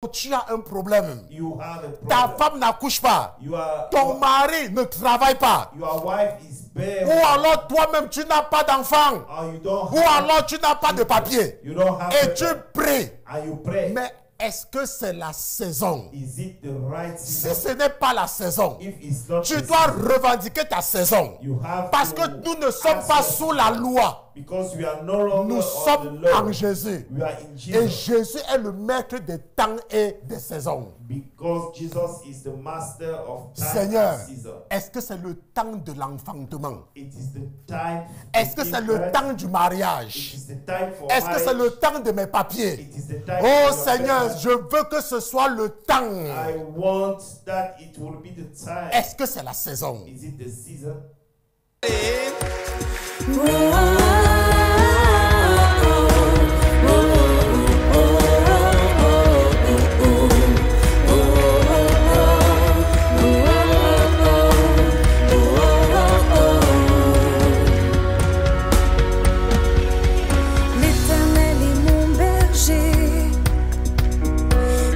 Tu as un problème. You have a problem. Ta femme n'accouche pas. Ton mari ne travaille pas. Your wife is bare. Ou alors toi-même tu n'as pas d'enfant. Ou alors tu n'as pas de papier. Et tu pries. Mais est-ce que c'est la saison? Is it the right Si season? ce n'est pas la saison, If it's not tu the dois season, revendiquer ta saison. you have Parce to que nous ne sommes pas accept sous la loi. because we are no longer Nous on sommes the law. en Jésus. We are in Et Jesus. Jésus est le maître des temps et des saisons. Because Jesus is the master of time Seigneur, and season. est-ce que c'est le temps de l'enfantement? It is the time. Est-ce que c'est le temps du mariage? It is the time for Est-ce que c'est marriage. le temps de mes papiers? It is the time Oh for your Seigneur, papers. je veux que ce soit le temps. I want that it will be the time. Est-ce que c'est la saison? Is it the season? L'Éternel est mon berger,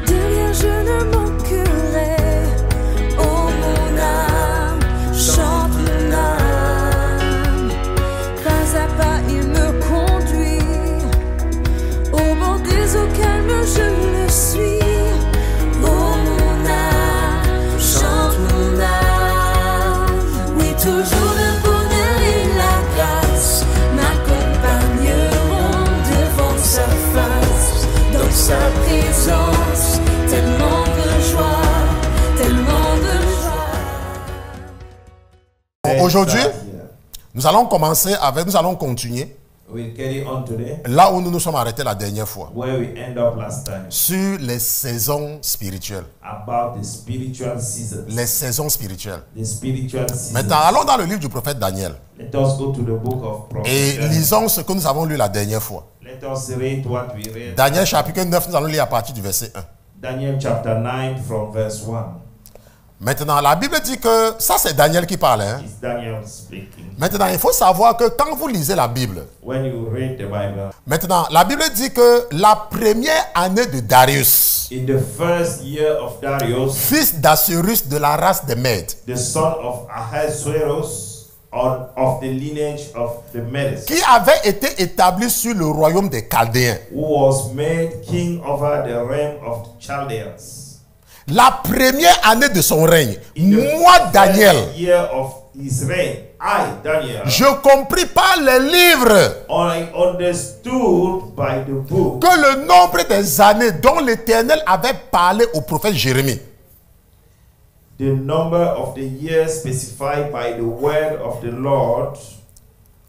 de rien je ne manquerai. Oh mon âme, chante mon âme, pas à pas il me conduit, au bord des eaux calmes je le suis. Oh mon âme, chante mon âme, oui toujours le bonheur et la grâce m'accompagneront devant sa face, dans sa présence, tellement de joie, tellement de joie. Aujourd'hui, nous allons continuer We'll carry on today là où nous nous sommes arrêtés la dernière fois, where we end up last time sur les saisons spirituelles. about the spiritual seasons. Les saisons spirituelles. The spiritual seasons. Maintenant, allons dans le livre du prophète Daniel Let us go to the book of et Proverbs. lisons ce que nous avons lu la dernière fois. Let us read what we read. Daniel chapitre 9, nous allons lire à partir du verset 1. Daniel chapter 9 from verse 1. Maintenant, la Bible dit que, ça c'est Daniel qui parle. Hein? It's Daniel speaking. Maintenant, il faut savoir que quand vous lisez la Bible, When you read the Bible, maintenant, la Bible dit que la première année de Darius, in the first year of Darius, fils d'Assuérus de la race des Mèdes, the son of Ahasuerus, of the lineage of the Medes, qui avait été établi sur le royaume des Chaldéens. who was made king over the realm of the Chaldeans. La première année de son règne, In the moi first Daniel, year of his reign, I, Daniel, je compris par les livres I understood by the book que le nombre des années dont l'Éternel avait parlé au prophète Jérémie, the number of the years specified by the word of the Lord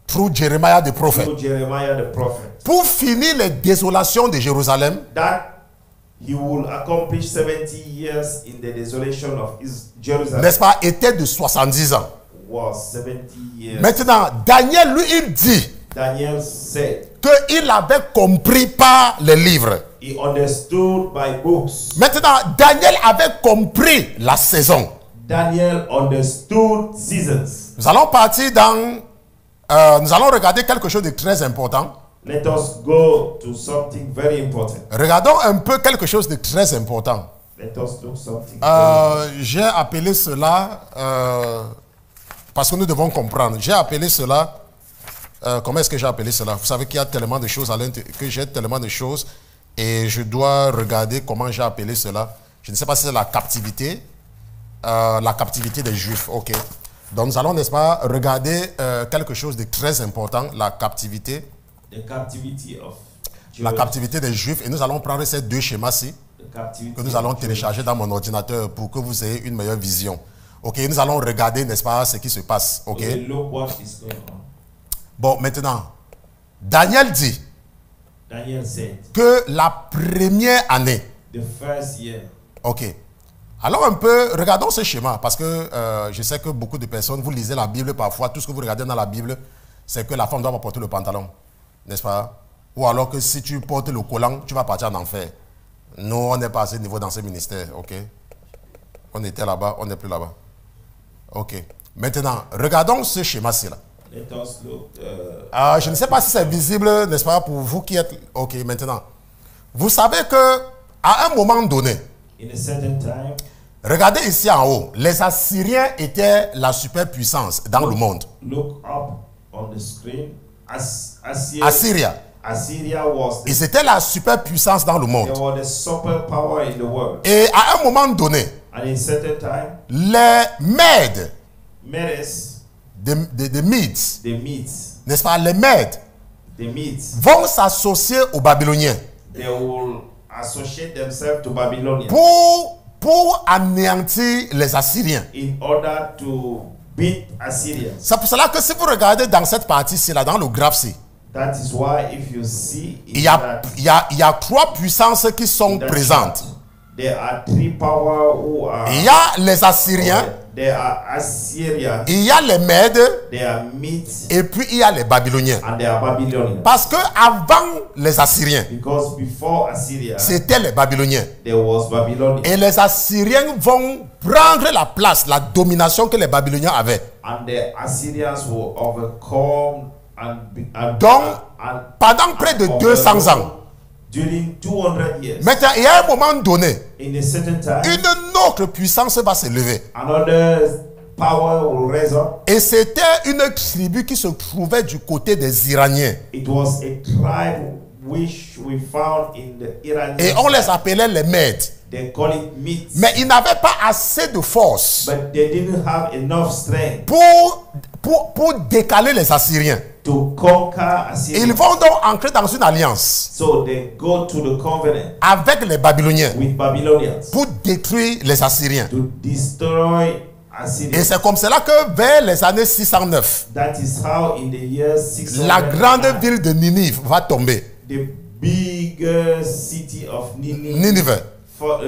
through Jeremiah the prophet, through Jeremiah the prophet, pour finir les désolations de Jérusalem, that he will accomplish 70 years in the desolation of his Jerusalem, n'est-ce pas, était de 70 ans. was 70 years. Maintenant, Daniel, lui, il dit Daniel said qu'il avait compris par les livres. he understood by books. Maintenant, Daniel avait compris la saison. Daniel understood seasons. Nous allons partir dans... nous allons regarder quelque chose de très important. Let us go to something very important. Regardons un peu quelque chose de très important. Let us do something. very J'ai appelé cela... parce que nous devons comprendre. J'ai appelé cela... comment est-ce que j'ai appelé cela? Vous savez qu'il y a tellement de choses à l'intérieur, que j'ai tellement de choses et je dois regarder comment j'ai appelé cela. Je ne sais pas si c'est la captivité des Juifs. Ok. Donc nous allons, n'est-ce pas, regarder quelque chose de très important, la captivité the captivity of la Jews. captivité des Juifs. Et nous allons prendre ces deux schémas-ci The captivity que nous allons of Jews. télécharger dans mon ordinateur pour que vous ayez une meilleure vision. Ok, nous allons regarder, n'est-ce pas, ce qui se passe. Ok. We will look what is going on. Bon, maintenant, Daniel dit Daniel said, que la première année, the first year. ok, alors un peu, regardons ce schéma, parce que je sais que beaucoup de personnes, vous lisez la Bible parfois, tout ce que vous regardez dans la Bible, c'est que la femme doit pas porter le pantalon, n'est-ce pas? Ou alors que si tu portes le collant, tu vas partir en enfer. Nous, on n'est pas à ce niveau dans ce ministère, ok? On était là-bas, on n'est plus là-bas. Ok. Maintenant, regardons ce schéma-ci là. Let us look. Je ne sais pas si c'est visible, n'est-ce pas, pour vous qui êtes... Ok, maintenant. Vous savez que À un moment donné, In a certain time, regardez ici en haut, les Assyriens étaient la superpuissance dans le monde. look up on the screen. Assyria. Assyria was Ils étaient la superpuissance dans le monde. they were the superpower in the world. Et à un moment donné, And in a certain time, les Mèdes, Medes, des Medes, the Medes, n'est-ce pas, les Mèdes the Medes, vont s'associer aux Babyloniens they will associate themselves to Babylonians pour anéantir les Assyriens. in order to beat Assyrians. C'est pour cela que si vous regardez dans cette partie-ci, là, dans le graphe-ci, That is why if you see in il y a that, trois puissances qui sont that présentes. chart, there are three power who are Il y a les Assyriens, there are Assyrians, il y a les Mèdes, there are Medes, et puis il y a les Babyloniens. and there are Babylonians. Parce que avant les Assyriens, Because before Assyria, c'était les Babyloniens. there was Babylonian. Et les Assyriens vont prendre la place, la domination que les Babyloniens avaient. And the Assyrians will overcome and Donc, pendant près de 200 ans. During 200 years. Maintenant, il y a un moment donné, In a certain time, une autre puissance va se lever. another power will raise up. Et c'était une tribu qui se trouvait du côté des Iraniens. It was a tribe which we found in the Iranian Et on les side. appelait les Mèdes. They call it Medes. Mais ils n'avaient pas assez de force But they didn't have enough strength pour décaler les Assyriens. to conquer Assyria. Ils vont donc entrer dans une alliance So they go to the covenant avec les Babyloniens with Babylonians pour détruire les Assyriens. to destroy Assyria. Et c'est comme cela que vers les années 609, That is how in the year 600, la grande ville de Ninive va tomber. the big city of Ninive fall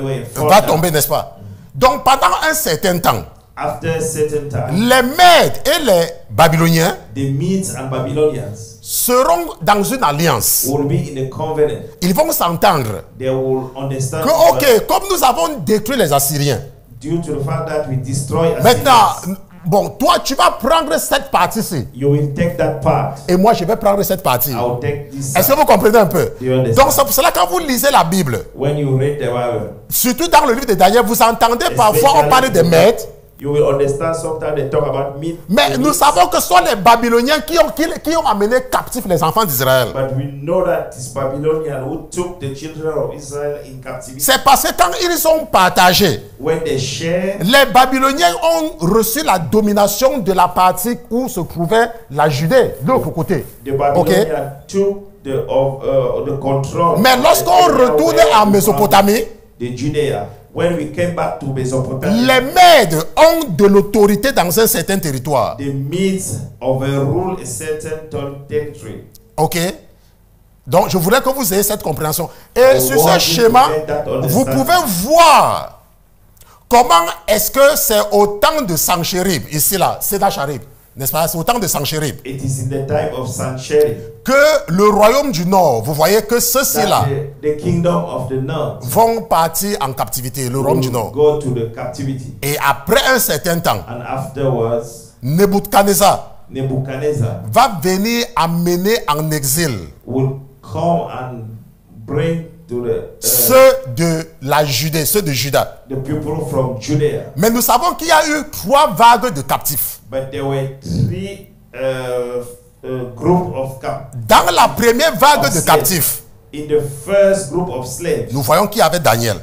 va down. tomber, n'est-ce pas? Donc pendant un certain temps, After a certain time, les Mèdes et les Babyloniens the Medes and Babylonians seront dans une alliance. will be in a covenant. Ils vont s'entendre They will understand que, ok, comme nous avons détruit les Assyriens, due to the fact that we destroy maintenant, Assyrians, bon, toi, tu vas prendre cette partie-ci. you will take that part. Et moi, je vais prendre cette partie. I will take this Est-ce side. que vous comprenez un peu? Do you understand? Donc, c'est pour cela que quand vous lisez la Bible, When you read the Bible, surtout dans le livre de Daniel, vous entendez parfois on parle des Mèdes, you will understand sometimes they talk about meat. mais nous savons que ce sont les Babyloniens qui ont amené captifs les enfants d'Israël. But we know that it's Babylonian who took the children of Israel in captivity. C'est parce que quand ils ont partagé, When they share, les Babyloniens ont reçu la domination de la partie où se trouvait la Judée, de l'autre côté. the Babylonian took the control. Mais lorsqu'on retourne en Mésopotamie, the Judea, when we came back to Mesopotamia, les Mèdes ont de l'autorité dans un certain territoire. the Medes overrule a certain territory. Ok? Donc, je voudrais que vous ayez cette compréhension. Et sur ce schéma, vous pouvez voir comment est-ce que c'est au temps de Sanchérib, ici là, Sénachérib, n'est-ce pas? C'est au temps de Sanchérib, It is in the time of Sancherib que le royaume du Nord, vous voyez que ceux-ci-là that the kingdom of the north vont partir en captivité, le royaume du will Nord. go to the captivity. Et après un certain temps, And afterwards, Nebuchadnezzar Nebuchadnezzar va venir amener en exil will come and bring to ceux de la Judée, ceux de Juda. the people from Judea. Mais nous savons qu'il y a eu 3 vagues de captifs. But there were 3 group of Dans la première vague de captifs, in the first group of slaves, nous voyons qu'il y avait Daniel.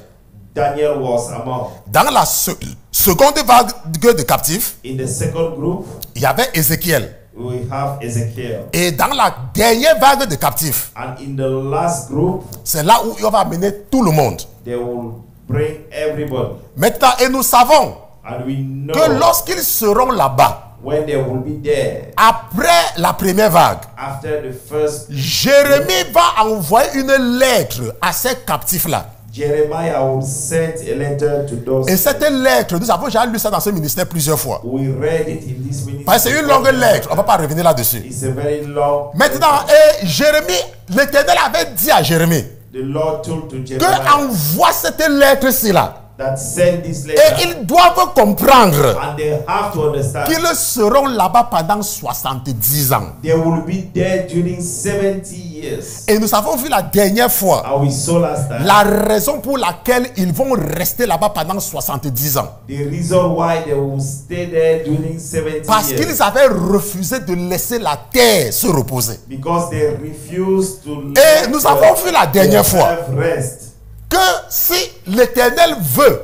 Daniel was among. Dans la seconde vague de captifs, In the second group, il y avait Ézéchiel. we have Ezekiel. Et dans la dernière vague de captifs, And in the last group, c'est là où il va amener tout le monde. they will bring everybody. Maintenant, et nous savons And we know que lorsqu'ils seront là-bas, when they will be there, après la première vague, after the first, Jérémie va envoyer une lettre à ces captifs-là. Jeremiah will send a letter to those. Et cette lettre, nous avons déjà lu ça dans ce ministère plusieurs fois. We read it in this ministry. Parce que c'est une longue lettre, on ne va pas revenir là-dessus. It's a very long. Maintenant, et Jérémie, l'Éternel avait dit à Jérémie The Lord told to que Jeremiah envoie cette lettre-ci là that sent this Et letter, ils doivent comprendre and they have to understand qu'ils seront là-bas pendant 70 ans. they will be there during 70 years. Et nous avons vu la dernière fois And we saw last time la raison pour laquelle ils vont rester là-bas pendant 70 ans. the reason why they will stay there during 70 Parce years. qu'ils avaient refusé de laisser la terre se reposer. Because they refused to Et nous avons vu la dernière fois rest. que si l'Éternel veut,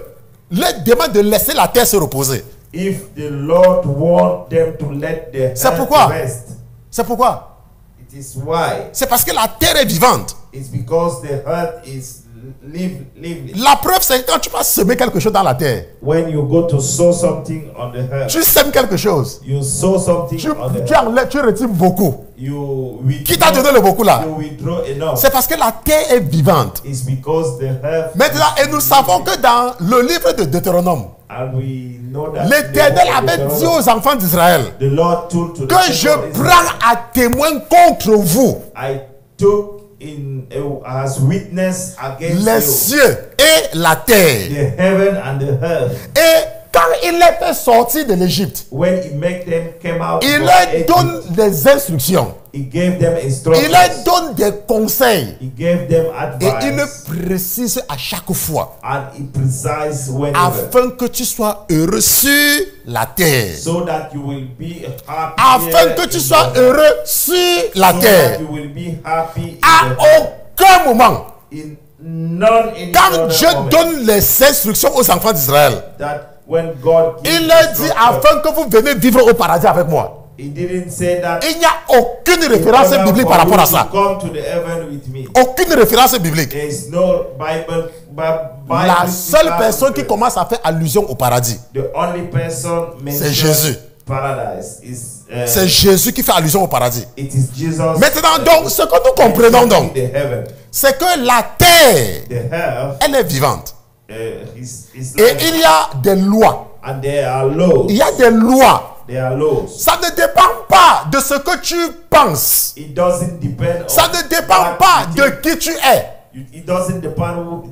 leur demande de laisser la terre se reposer. If the Lord want them to let the C'est earth pourquoi? rest, C'est pourquoi? it is why. C'est parce que la terre est vivante. It's because the earth is living. La preuve, c'est que quand tu vas semer quelque chose dans la terre, When you go to sow something on the earth, tu sèmes quelque chose, you sow something tu, on the tu earth. enlèves, tu retires beaucoup. You Qui t'a donné withdraw, le beaucoup là? you withdraw enough. C'est parce que la terre est vivante. It's because the earth. Maintenant, et nous savons que dans le livre de Deutéronome, And we know that l'Éternel the avait dit aux enfants d'Israël the Lord told to the que people je of Israel, prends à témoin contre vous I took in as witness against les you cieux et la terre. the heaven and the earth. Et quand il les fait sortir de l'Égypte, When he make them come out, il from leur Egypt, donne des instructions, he gave them il instructions. leur donne des conseils He gave them et il advice, précise à chaque fois and he precise whenever, afin que tu sois heureux sur la terre. so that you will be happy. Afin que tu sois heureux sur la so terre. that you will be happy À in, the, aucun moment, in none in quand other Dieu moment, donne les instructions aux enfants d'Israël, that when God gives il leur dit instruction, afin que vous venez vivre au paradis avec moi. he didn't say that Il n'y a aucune référence in order biblique for par rapport you à ça. to come to the heaven with me. Aucune référence biblique. There is no Bible. La seule personne qui commence à faire allusion au paradis, The only person mentioned Jésus. paradise is c'est Jésus qui fait allusion au paradis. it is Jesus. Maintenant, donc, ce que nous comprenons donc, the heaven, c'est que la terre, the earth, elle est vivante. is Et like, il y a des lois. and there are laws. Il y a des lois. There are laws. Ça ne dépend pas de ce que tu penses. It doesn't depend. Ça on ne dépend what pas you de think. qui tu es. It doesn't depend. Who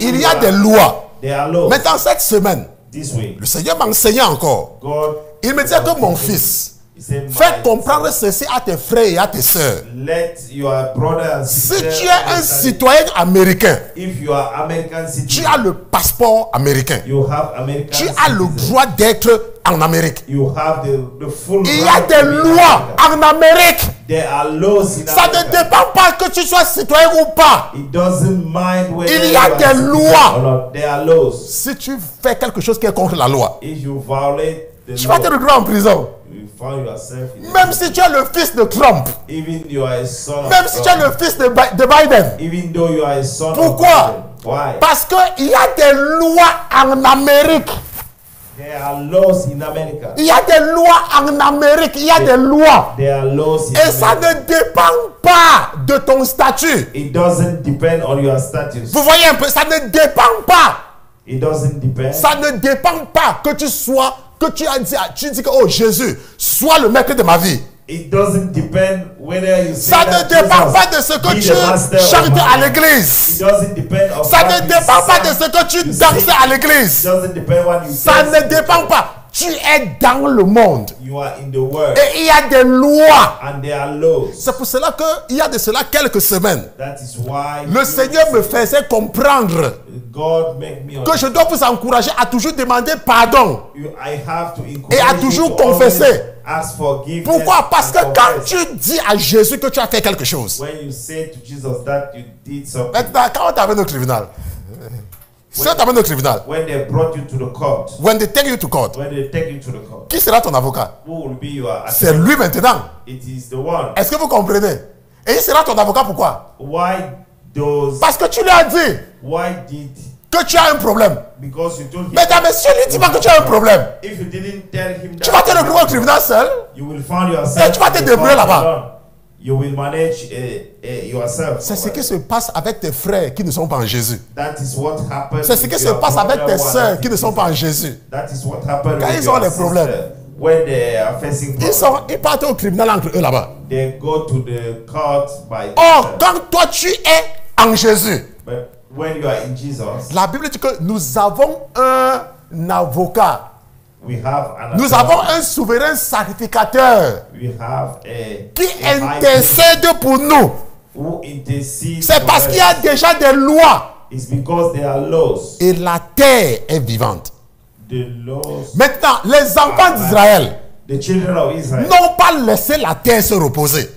Il y you a are. des lois. There are laws. Maintenant, cette semaine, This way, le Seigneur m'enseignait encore. God. Il me disait que mon fils, He said, fais "My comprendre ceci à tes frères et à tes sœurs. let your brother and Si sister tu es un understand. citoyen américain, If you are American tu citizen, as le passeport américain. you have American Tu as le citizen. droit d'être en Amérique. You have the full Il y a right des to be in lois America. en Amérique. There are laws in Ça ne America. dépend pas que tu sois citoyen ou pas. It doesn't mind whether Il y a you are des citizen lois. or not. There are laws. Si tu fais quelque chose qui est contre la loi, If you violate the tu vas te law, retrouver en prison. you find yourself in Même si tu es le fils de Trump, even you are a son of même si tu es God, le fils de Biden. even though you are a son Pourquoi? of God. Why? Parce qu'il y a des lois en Amérique. There are laws in America. Il y a des lois en Amérique. Il y a des lois. There are laws in Et ça America. ne dépend pas de ton statut. It doesn't depend on your status. Vous voyez un peu, ça ne dépend pas. It doesn't depend. Ça ne dépend pas que tu sois, que tu dis que, oh Jésus, sois le maître de ma vie. It doesn't depend whether you say Ça that ne dépend Jesus pas de ce que be tu the master of chantes my à life. l'église. It doesn't depend on Ça what ne you dépend pas de sing. ce que tu You danses sing. à It l'église. doesn't depend what you Ça dance. ne dépend pas. Tu es dans le monde. You are in the world. Et il y a des lois. And there are laws. C'est pour cela qu'il y a de cela quelques semaines, That is why le Seigneur me faisait comprendre God make me que je dois vous encourager à toujours demander pardon. I have to encourage Et à you toujours to confesser. always ask forgiveness. Pourquoi? Parce que and quand confess. tu dis à Jésus que tu as fait quelque chose, When you say to Jesus that you did something, maintenant, quand on t'amène au tribunal, si on t'amène au tribunal, when they brought you to the court, when they take you to court, when they take you to the court, qui sera ton avocat? who will be your C'est attorney? lui maintenant. It is the one. Est-ce que vous comprenez? Et il sera ton avocat pourquoi? Why those? Parce que tu lui as dit Why did? que tu as un problème. Because you told him. Mesdames, messieurs, lui dis pas que tu as un problème. If you didn't tell him Tu vas te that, retrouver au tribunal seul. you will find yourself. Et tu vas te in the débrouiller court là-bas. alone. You will manage yourself. C'est ce qui se passe avec tes frères qui ne sont pas en Jésus. That is what happened. C'est ce qui with se your passe avec brother tes one sœurs that qui ne is- sont pas en Jésus. That is what happened Quand with ils ont your des sister. problèmes. When they are facing problems, Ils partent au tribunal entre eux là-bas. they go to the court by Or, themselves. quand toi tu es en Jésus, But when you are in Jesus, la Bible dit que nous avons un avocat. we have an Nous avons un souverain sacrificateur we have a qui high priest intercède pour nous. who intercedes C'est for parce qu'il y a us. déjà des lois. It's because there are laws. Et la terre est vivante. The laws. Maintenant, les enfants d'Israël The children of Israel n'ont pas laissé la terre se reposer.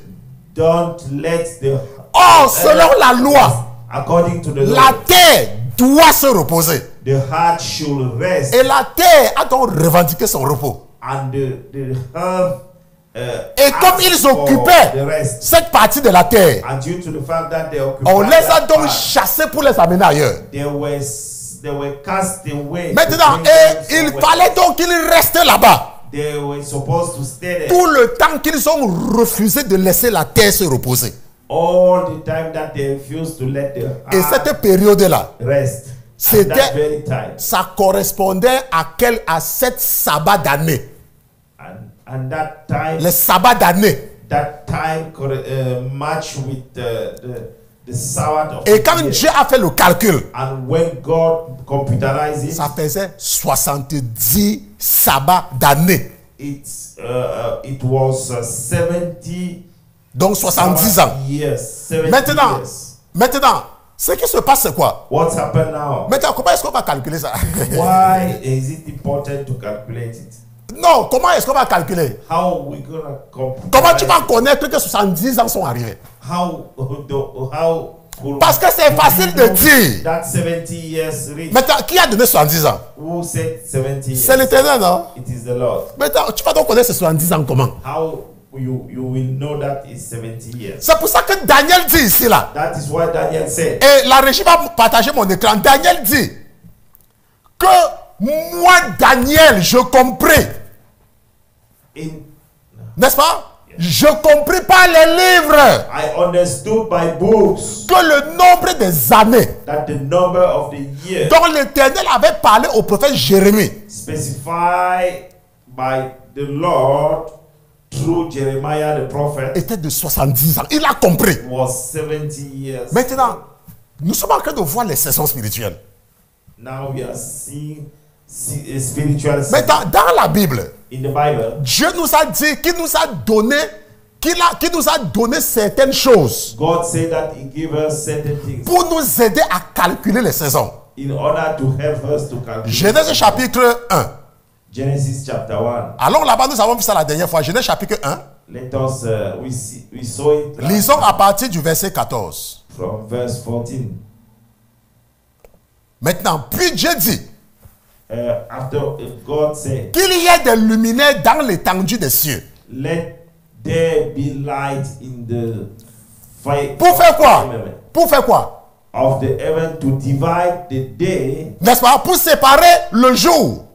don't let the Or, selon la loi, according to the la law, terre doit se reposer. the heart should rest, Et la terre a donc revendiqué son repos. and the earth Et comme asks ils for occupaient the rest. cette partie de la terre, And due to the fact that they occupy on les a that donc part, chassés pour les amener ailleurs. they were cast away. to Maintenant, bring them et il somewhere. fallait donc qu'ils restent là-bas. They were supposed to stay there Tout le temps qu'ils ont refusé de laisser la terre se reposer. all the time that they refused to let the Et heart cette période-là, rest. C'était- At that very time. ça correspondait à 7 sabbats d'année. And that time, Les sabbats d'année. match with the Sabbath of Et the quand year. Dieu a fait le calcul, And when God computerized it, ça faisait 70 sabbats d'année. it was 70 Donc 70 ans. years. 70 Maintenant, years. maintenant, ce qui se passe, c'est quoi? What's happened now? Maintenant, comment est-ce qu'on va calculer ça? Why is it important to calculate it? Non, comment est-ce qu'on va calculer? How we gonna compute? Comment tu vas connaître que 70 ans sont arrivés? How could Parce que c'est facile de dire. that 70 years reach? Maintenant, qui a donné 70 ans? Who said 70 years? C'est l'Éternel, non? It is the Lord. Maintenant, tu vas donc connaître ces 70 ans comment? How you will know that is 70 years. C'est pour ça que Daniel dit ici, là. That is what Daniel said. Et la régie va partager mon écran. Daniel dit que moi, Daniel, je compris. N'est-ce pas? Je compris par les livres I understood by books que le nombre des années that the number of the years dont l'Éternel avait parlé au prophète Jérémie specified by the Lord through Jeremiah the prophet était de 70 ans. Il a compris. was 70 years. Maintenant, nous sommes en train de voir les saisons spirituelles. Now we are seeing spiritual Maintenant, dans la Bible, in the Bible. Dieu nous a dit qu'il nous a donné, qu'il nous a donné certaines choses God said that He gave us certain things pour nous aider à calculer les saisons. in order to help us to calculate. Genèse chapitre 1. Genesis chapter 1. Alors là-bas, nous avons vu ça la dernière fois. Genèse chapitre 1. Let us we saw it last Lisons à partir du verset 14. from verse 14. Maintenant, puis Dieu dit After God said, qu'il y ait des luminaires dans l'étendue des cieux. let there be light in the fire Pour faire quoi? Pour faire quoi? of the heaven to divide the day N'est-ce pas? Pour séparer le jour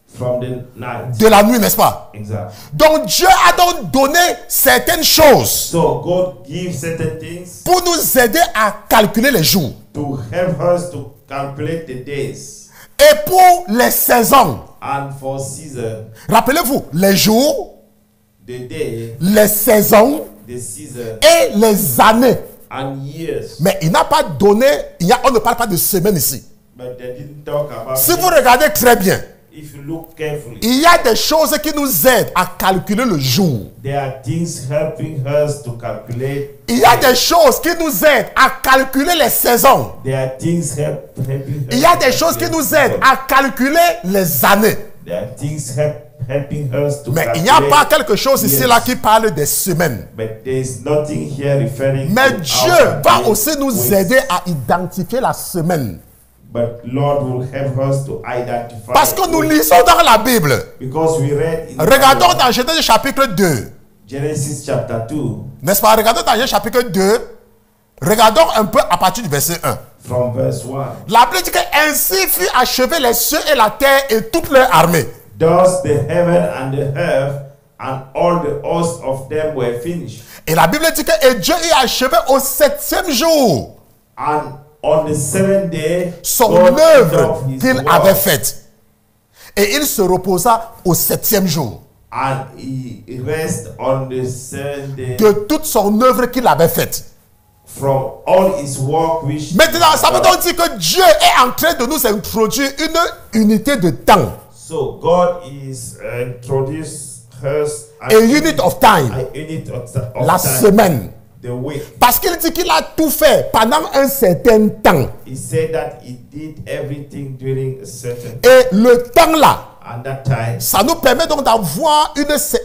from the night. de la nuit, n'est-ce pas? Exactly. Donc Dieu a donc donné certaines choses So God gives certain things pour nous aider à calculer les jours. to help us to calculate the days Et pour les saisons, and for season, rappelez-vous, les jours, the day, les saisons the season et les années. and years. Mais il n'a pas donné, on ne parle pas de semaines ici. But they didn't talk about Si it. vous regardez très bien, If you look carefully, il y a des choses qui nous aident à calculer le jour. there are things helping us to calculate. Il y a des choses qui nous aident à calculer les saisons. There are things helping us. Il y a des choses qui nous aident à calculer les années. There are things helping us to Mais calculate. il n'y a pas quelque chose ici Yes. là qui parle des semaines. But there is nothing here referring Mais to Dieu our va days aussi nous with- aider à identifier la semaine. But Lord will help us to identify. Parce que nous with- lisons dans la Bible. Because we read in the Regardons Bible, dans Genèse chapitre 2. Genesis chapter 2 N'est-ce pas? Regardons dans Genèse chapitre 2. Regardons un peu à partir du verset 1. from verse 1. La Bible dit que ainsi fut achevé les cieux et la terre et toute leur armée. Thus the heaven and the earth and all the host of them were finished. Et la Bible dit que et Dieu eut achevé au 7e jour And on the seventh day, son God œuvre finished his qu'il work, avait faite. Et il se reposa au 7e jour and he rest on the seventh day de toute son œuvre qu'il avait faite. from all his work which Maintenant, ça veut donc dire que Dieu est en train de nous introduire une unité de temps. So God is introduced us A unit of time. a unit of La time, semaine. the week. Parce qu'il dit qu'il a tout fait pendant un certain temps. He said that he did everything during a certain Et le temps là, and that time ça nous permet donc d'avoir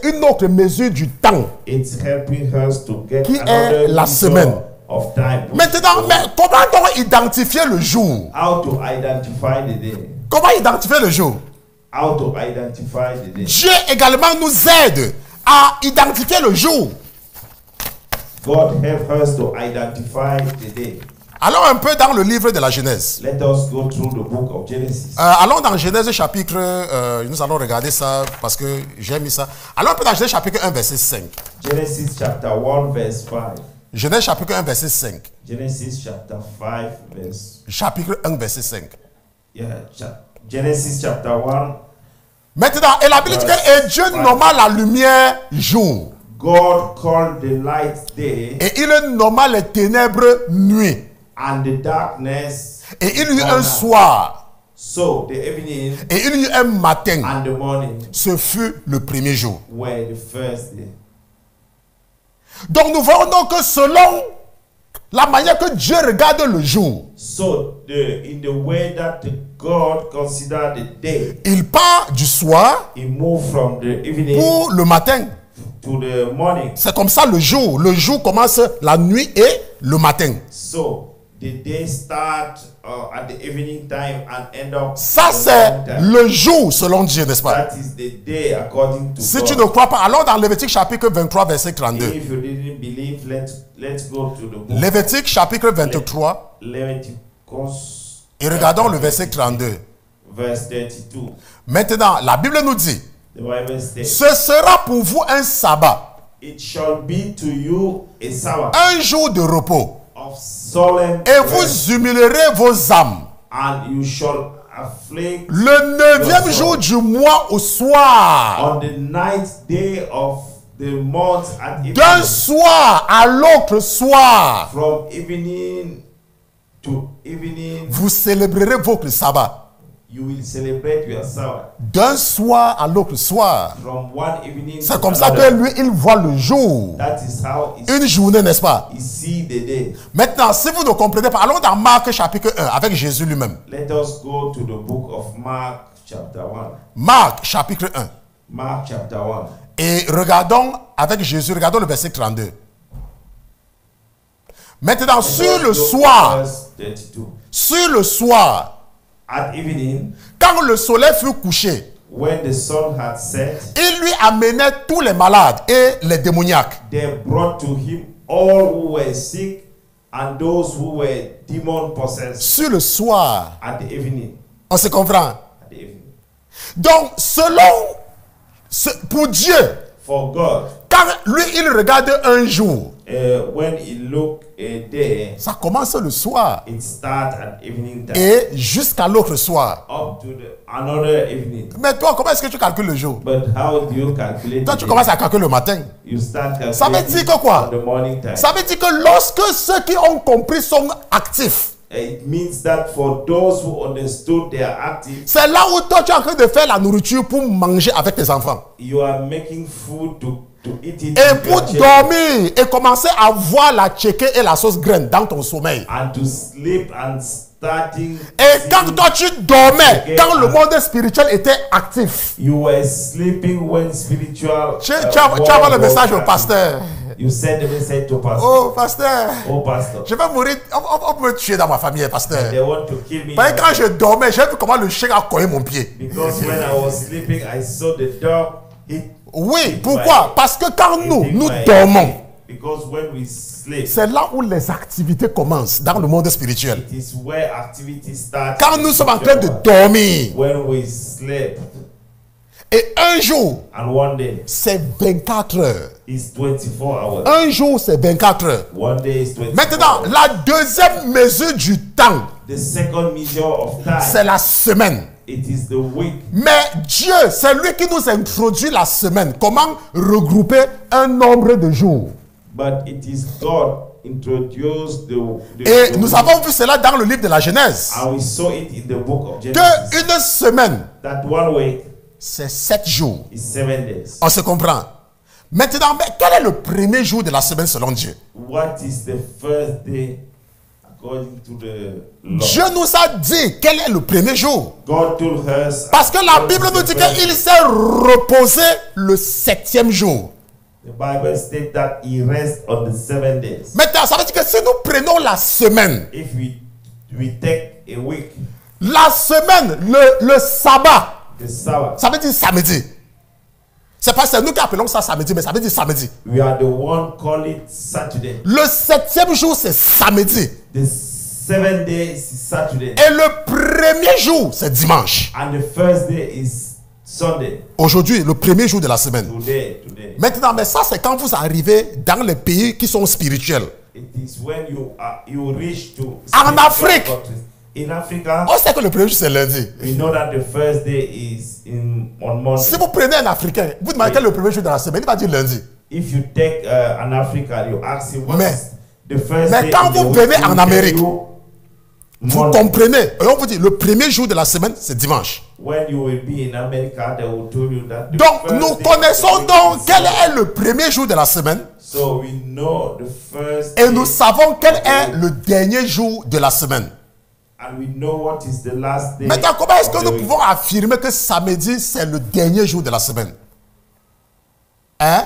une autre mesure du temps. it's helping us to get Qui est another la measure semaine. of time. Maintenant, mais comment donc identifier le jour? How to identify the day? Comment identifier le jour? How to identify the day? Dieu également nous aide à identifier le jour. God help us to identify the day. Allons un peu dans le livre de la Genèse. Let us go through the book of Genesis. Allons dans Genèse chapitre, nous allons regarder ça parce que j'ai mis ça. Allons un peu dans Genèse chapitre 1 verset 5. Genesis chapter 1 verse 5. Genèse chapitre 1 verset 5. Genesis chapter 5 verse Chapitre 1 verset 5. Genesis chapter 1. Maintenant, et la Bible dit que et Dieu nomma la lumière jour. God called the light day Et il nomma les ténèbres nuit. and the darkness. Et il y eut un soir. So the evening Et il y eut un matin. and the morning Ce fut le premier jour. were the first day. Donc nous voyons donc que selon la manière que Dieu regarde le jour, So in the way that God considered the day, il part du soir he moved from the evening pour le matin. to the morning. C'est comme ça le jour. Le jour commence la nuit et le matin. So the day start at the evening time and end up Ça at the c'est morning time. le jour selon Dieu, n'est-ce pas? That is the day according to Si God. tu ne crois pas, allons dans Lévitique chapitre 23 verset 32. If you didn't believe, let's go to the book Lévitique chapitre 23 Leviticus et regardons le verset 32. verse 32. Maintenant, la Bible nous dit, The Bible states, ce sera pour vous un sabbat, it shall be to you a Sabbath un jour de repos, of solemn et rest, vous humilierez vos âmes. and you shall afflict Le 9e jour du mois au soir, on the 9th day of the month at d'un evening, soir à l'autre soir, from evening to evening, vous célébrerez votre sabbat. you will celebrate your Sabbath. D'un soir à l'autre soir. From one evening C'est to comme ça que another. lui, il voit le jour. That is how Une journée, n'est-ce pas? he see the day. Maintenant, si vous ne comprenez pas, allons dans Marc chapitre 1 avec Jésus lui-même. Let us go to the book of Mark chapter 1. Marc chapitre 1. Mark chapter 1. Et regardons avec Jésus, regardons le verset 32. Maintenant, sur le soir, Verse 32. sur le soir, At evening, quand le soleil fut couché, when the sun had set, il lui amenait tous les malades et les démoniaques. they brought to him all who were sick and those who were demon possessed Sur le soir, at the evening. on se comprend. At the evening. Donc, pour Dieu, For God, quand lui, il regarde un jour, when he look a day, ça commence le soir it starts at evening time et jusqu'à l'autre soir. up to another evening. Mais toi, comment est-ce que tu calcules le jour? But how do you calculate? Toi, the tu day? commences à calculer le matin. You start calculating Ça veut dire que quoi? on the morning time. Ça veut dire que lorsque ceux qui ont compris sont actifs, It means that for those who understood they are active, c'est là où toi tu es en train de faire la nourriture pour manger avec tes enfants. you are making food to eat it Et with pour your children, dormir et commencer à voir la tchéké et la sauce graine dans ton sommeil. and to sleep and starting. Et quand seeing- toi tu dormais, quand le monde spirituel était actif, you were sleeping when spiritual. tu envoies world le was message au active. pasteur. You send the message to pastor. Oh, pasteur, Oh, pastor. je vais mourir, on peut me tuer dans ma famille, They pasteur. want to kill me. Parce que quand je dormais, j'ai vu comment le chien a collé mon pied. Because when I was sleeping, I saw the dog hit. Oui, pourquoi? Parce que quand nous hitting my dormons, feet. Because when we sleep, c'est là où les activités commencent dans le monde spirituel. it is where activity starts. Quand nous sommes en train de dormir, When we sleep, et un jour, and one day c'est 24 heures. is 24 hours. Un jour, c'est 24 heures. One day is 24 Maintenant, hours. la deuxième mesure du temps, The second measure of time, c'est la semaine. it is the week. Mais Dieu, c'est lui qui nous introduit la semaine. Comment regrouper un nombre de jours? But it is God introduced Et the nous avons vu cela dans le livre de la Genèse. and we saw it in the book of Genesis. Que une semaine, That 1 week c'est 7 jours. is 7 days. On se comprend. Maintenant, mais quel est le premier jour de la semaine selon Dieu? What is the first day according to the law? Dieu nous a dit quel est le premier jour. God told us. Parce que la what Bible is nous the dit first qu'il day. s'est reposé le 7e jour. The Bible states that he rests on the 7 days. Maintenant, ça veut dire que si nous prenons la semaine, If we take a week, la semaine, le sabbat, the Sabbath, ça veut dire samedi. C'est pas c'est nous qui appelons ça samedi, mais ça veut dire samedi. we are the one call it Saturday. Le 7e jour, c'est samedi. The 7th day is Saturday. Et le premier jour, c'est dimanche. And the first day is Sunday. Aujourd'hui, le premier jour de la semaine. Today. Maintenant, mais ça, c'est quand vous arrivez dans les pays qui sont spirituels. It is when you reach to En spiritual Afrique. countries. In Africa, On sait que le premier jour, c'est lundi. we know that the first day is on Monday. Si vous prenez un Africain, vous demandez quel est le premier jour de la semaine, il va dire lundi. If you take an African, you ask him what Mais- is the first mais day. quand in the vous week, venez he en will tell Amérique, you Vous Monday. comprenez? Et on vous dit, le premier jour de la semaine, c'est dimanche. When you will be in America, they will tell you that the Donc, first nous day of the connaissons week donc is quel Sunday. est le premier jour de la semaine So we know the first et day nous savons quel of the est week, le dernier jour de la semaine. and we know what is the last day. Maintenant, comment est-ce of que the nous week. pouvons affirmer que samedi, c'est le dernier jour de la semaine? Hein?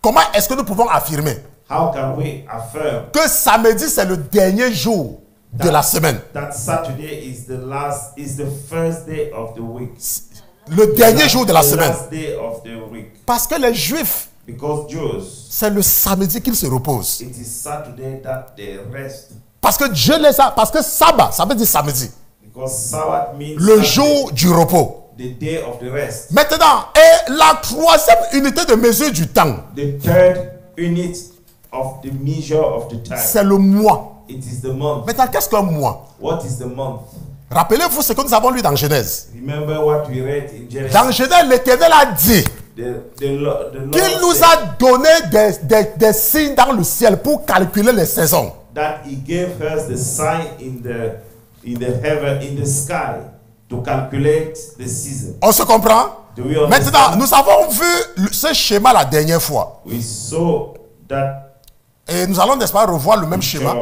Comment est-ce que nous pouvons affirmer How can we affirm que samedi, c'est le dernier jour de la semaine? that Saturday is the first day of the week? Le dernier jour de la The semaine. last day of the week. Parce que les Juifs, Because Jews, c'est le samedi qu'ils se reposent. it is Saturday that they rest. Parce que Dieu les a... Parce que sabbat, ça veut dire samedi. Because Sabbath means Le Saturday, jour du repos. the day of the rest. Maintenant, et la troisième unité de mesure du temps, The third unit of the measure of the time. c'est le mois. It is the month. Maintenant, qu'est-ce qu'un mois? What is the month? Rappelez-vous ce que nous avons lu dans Genèse. Remember what we read in Genesis. Dans Genèse, l'Éternel a dit The Lord qu'il nous said a donné des signes dans le ciel pour calculer les saisons. that He gave us the sign in the heaven, in the sky, to calculate the season. On se comprend? Do we Maintenant, understand? nous avons vu ce schéma la dernière fois. We saw that Et nous allons, n'est-ce pas, revoir le même schéma.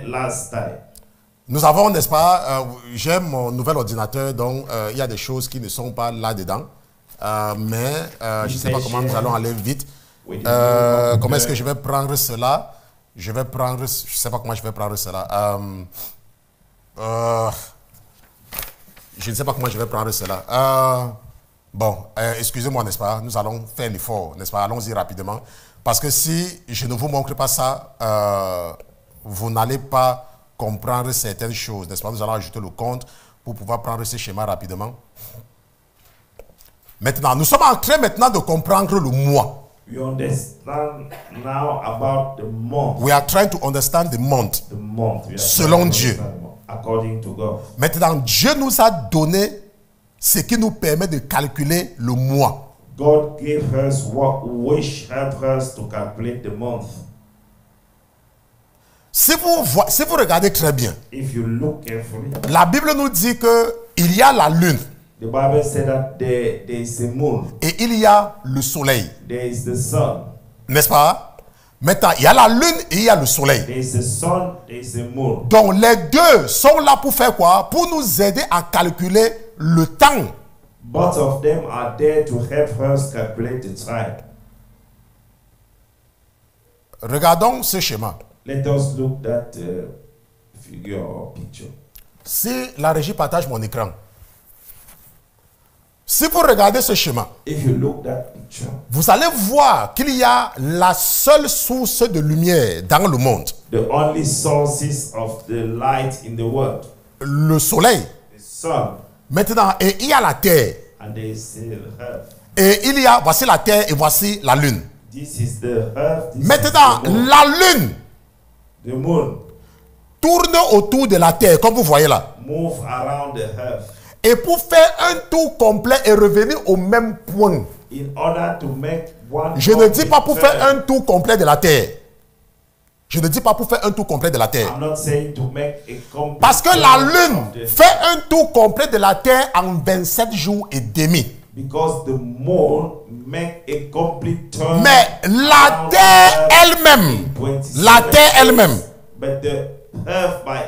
last time. Nous avons, n'est-ce pas, j'ai mon nouvel ordinateur, donc il y a des choses qui ne sont pas là-dedans. Mais je ne sais pas comment nous allons aller vite. Comment est-ce que je vais prendre cela? Je vais prendre, je ne sais pas comment je vais prendre cela. Je ne sais pas comment je vais prendre cela. Bon, excusez-moi, n'est-ce pas? Nous allons faire l'effort, n'est-ce pas? Allons-y rapidement. Parce que si je ne vous montre pas ça, vous n'allez pas comprendre certaines choses, n'est-ce pas? Nous allons ajouter le compte pour pouvoir prendre ce schéma rapidement. Maintenant, nous sommes en train maintenant de comprendre le mois. We understand now about the month. We are trying to understand the month. The month. We are Selon trying to Dieu. understand the month, according to God. Maintenant, Dieu nous a donné ce qui nous permet de calculer le mois. God gave us what which help us to calculate the month. Si vous regardez très bien, If you look carefully, la Bible nous dit qu'il y a la lune the Bible said that there is a moon, et il y a le soleil. there is the sun, N'est-ce pas? Maintenant, il y a la lune et il y a le soleil. there is a sun, there is a moon. Donc, les deux sont là pour faire quoi? Pour nous aider à calculer le temps. Both of them are there to help us calculate the time. Regardons ce schéma. Let us look at figure or picture. Si la régie partage mon écran, si vous regardez ce schéma, If you look at picture, vous allez voir qu'il y a la seule source de lumière dans le monde, the only sources of the light in the world, le soleil. the sun, Maintenant, et il y a la terre. and there is the earth. Et il y a, voici la terre et voici la lune. This is the earth. This Maintenant, is the moon. la lune The moon tourne autour de la terre, comme vous voyez là. move around the earth Et pour faire un tour complet et revenir au même point. in order to make one. Je ne dis pas pour faire un tour complet de la terre. Je ne dis pas pour faire un tour complet de la terre. I'm not saying to make a complete Parce que la lune of the- fait un tour complet de la terre en 27 jours et demi. because the moon make a complete turn. Mais la around terre the earth elle-même, in 27 la terre elle-même days. But the earth by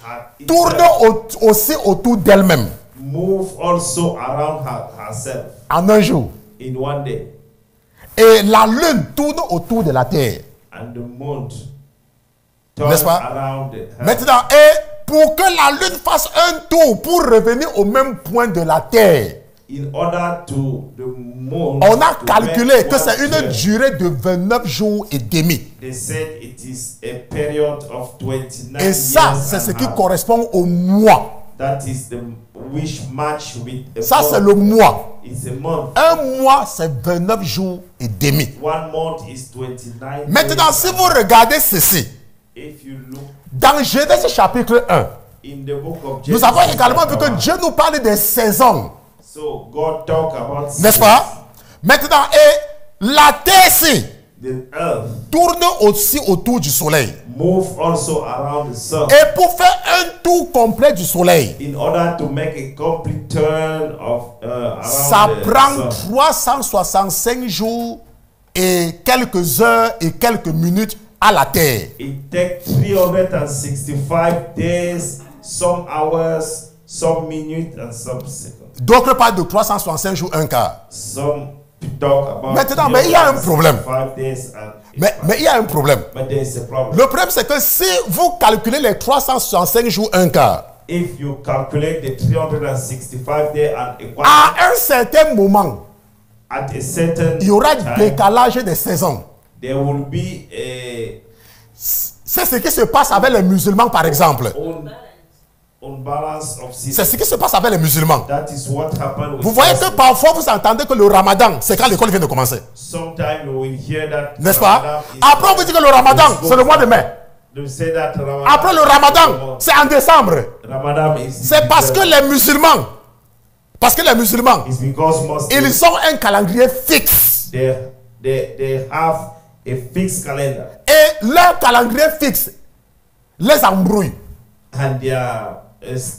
her tourne itself aussi autour d'elle-même move also around herself en un jour. in one day, Et la lune tourne autour de la terre. and the moon turns N'est-ce pas? around the earth. Maintenant, et pour que la lune fasse un tour pour revenir au même point de la terre, In order to the moon, on a to calculé make que one c'est une turn, durée de 29 jours et demi. they said it is a period of 29 Et ça, years c'est and ce qui half. correspond au mois. That is the which match with a Ça, c'est month. le mois. It's a month. Un mois, c'est 29 jours et demi. 1 month is 29 Maintenant, days. si vous regardez ceci, If you look dans Genèse chapitre 1, in the book of nous Genesis, avons également vu que chapter 1, Dieu nous parle des saisons. so God talk about N'est-ce pas? Maintenant, et la terre-ci the earth tourne aussi autour du soleil. move also around the sun. Et pour faire un tour complet du soleil, In order to make a complete turn of around ça the prend sun, 365 jours et quelques heures et quelques minutes à la terre. it takes 365 days, some hours, some minutes, and some seconds. D'autres parlent de 365 jours, un quart. Some talk about Maintenant, mais il y a un problème. 5 days and Mais il y a un problème. but there is a problem. Le problème, c'est que si vous calculez les 365 jours, un quart, If you calculate the 365 days and a quarter, à un certain moment, at a certain il y aura time, décalage des saisons. there will be a C'est ce qui se passe avec les musulmans, par exemple. unbalance of C'est seasons. ce qui se passe avec les musulmans. That is what happened with Vous voyez que us. parfois, vous entendez que le ramadan, c'est quand l'école vient de commencer. Sometimes you will hear that. N'est-ce Ramadan pas? is- Après, on vous dit que le ramadan, c'est le mois de mai. They say that Ramadan Après le ramadan, c'est en décembre. Ramadan is C'est parce que les musulmans, it's because Muslims ils ont un calendrier fixe. they have a fixed calendar Et leur calendrier fixe les embrouille. and they are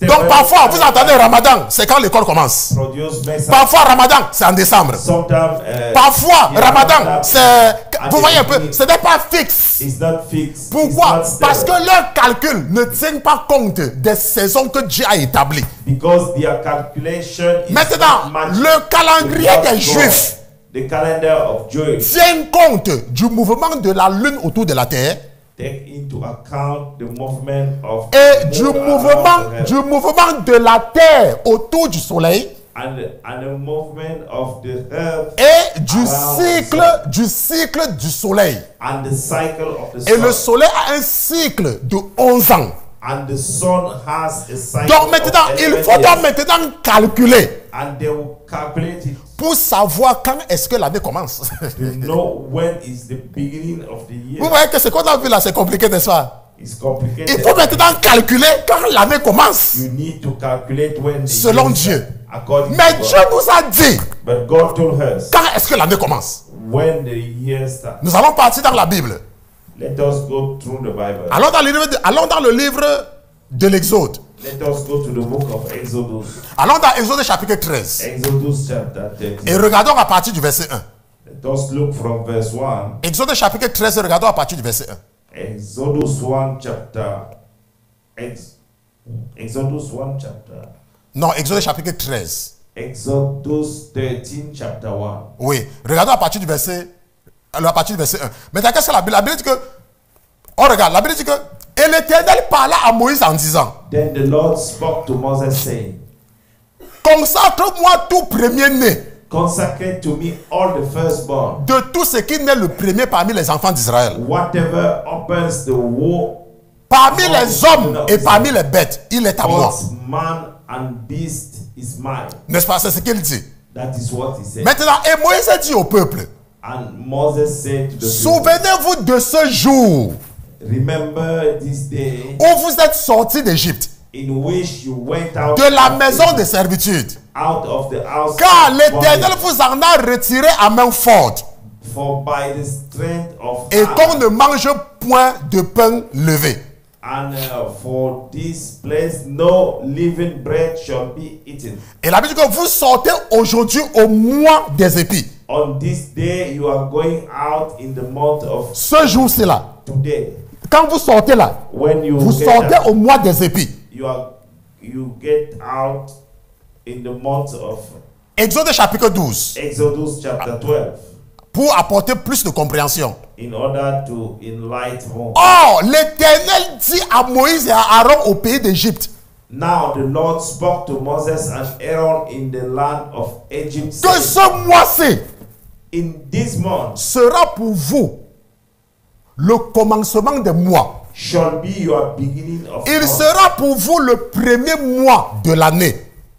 Donc parfois, vous entendez ramadan, c'est quand l'école commence. produce mess up. Parfois, ramadan, c'est en décembre. Sometimes Parfois, yeah, ramadan, c'est... at Vous the voyez un peu, beginning, ce n'est pas fixe. it's not fixed. Pourquoi? It's not Parce que stable. leur calcul ne tient pas compte des saisons que Dieu a établies. Because their calculation is Maintenant, not matching le calendrier with des God. Juifs The calendar of Jews tient compte du mouvement de la lune autour de la terre take into account the movement of et the du moon around mouvement, the earth. de la terre autour du soleil and the movement of the earth et du around the cycle du soleil. and the cycle of the Et le sun. soleil a un cycle de 11 ans. And the sun has a cycle Donc maintenant, of il 11 faudra years. maintenant calculer And they will calculate it pour savoir quand est-ce que l'année commence. to know when is the beginning of the year. Vous voyez que ce qu'on a vu là, c'est compliqué, n'est-ce pas? It's complicated. Il faut maintenant calculer quand l'année commence. You need to calculate when the Selon year Dieu. starts, according Mais to Dieu God. nous a dit But God told us quand est-ce que l'année commence. when the year starts. Nous allons partir dans la Bible. Let us go through the Bible. Allons dans le livre de l'Exode. Let us go to the book of Exodus. Allons dans Exode chapitre 13. Exodus chapter 13. Et regardons à partir du verset 1. Let us look from verse 1. Exode chapitre 13, regardons à partir du verset 1. Exodus 1 chapter. Exodus 1 chapter. Non, Exode chapitre 13. Exodus 13 chapter 1. Oui, regardons à partir du verset 1. Maintenant, qu'est-ce que la Bible dit que... On regarde, la Bible dit que... Et l'Éternel parla à Moïse en disant, Then the Lord spoke to Moses, saying, consacre-moi tout premier-né consecrate to me all the firstborn, de tout ce qui naît le premier parmi les enfants d'Israël. whatever opens the womb, Parmi les hommes et parmi les bêtes, il est à moi. both man and beast is mine. N'est-ce pas? C'est ce qu'il dit. That is what he said. Maintenant, et Moïse a dit au peuple, And Moses said to the people, souvenez-vous de ce jour remember this day où vous êtes sortis d'Égypte, in which you went out de la of maison de Egypt, servitude. out of the house Car of l'Éternel bondage, vous en a retiré à main forte. for by the strength of Et hand, qu'on ne mange point de pain levé. And for this place, no living bread shall be eaten. Et la Bible dit que vous sortez aujourd'hui au mois des épis. On this day, you are going out in the month of Ce jour-ci là, today. quand vous sortez là, When you vous get sortez out, au mois des épis. you get out in the month of Exode chapitre 12. Exodus chapter 12. Pour apporter plus de compréhension. In order to enlighten more. Or, l'Éternel dit à Moïse et à Aaron au pays d'Égypte Now the Lord spoke to Moses and Aaron in the land of Egypt, que saying, ce mois-ci in this month sera pour vous le commencement des mois. shall be your beginning of Il month. sera pour vous le premier mois de l'année.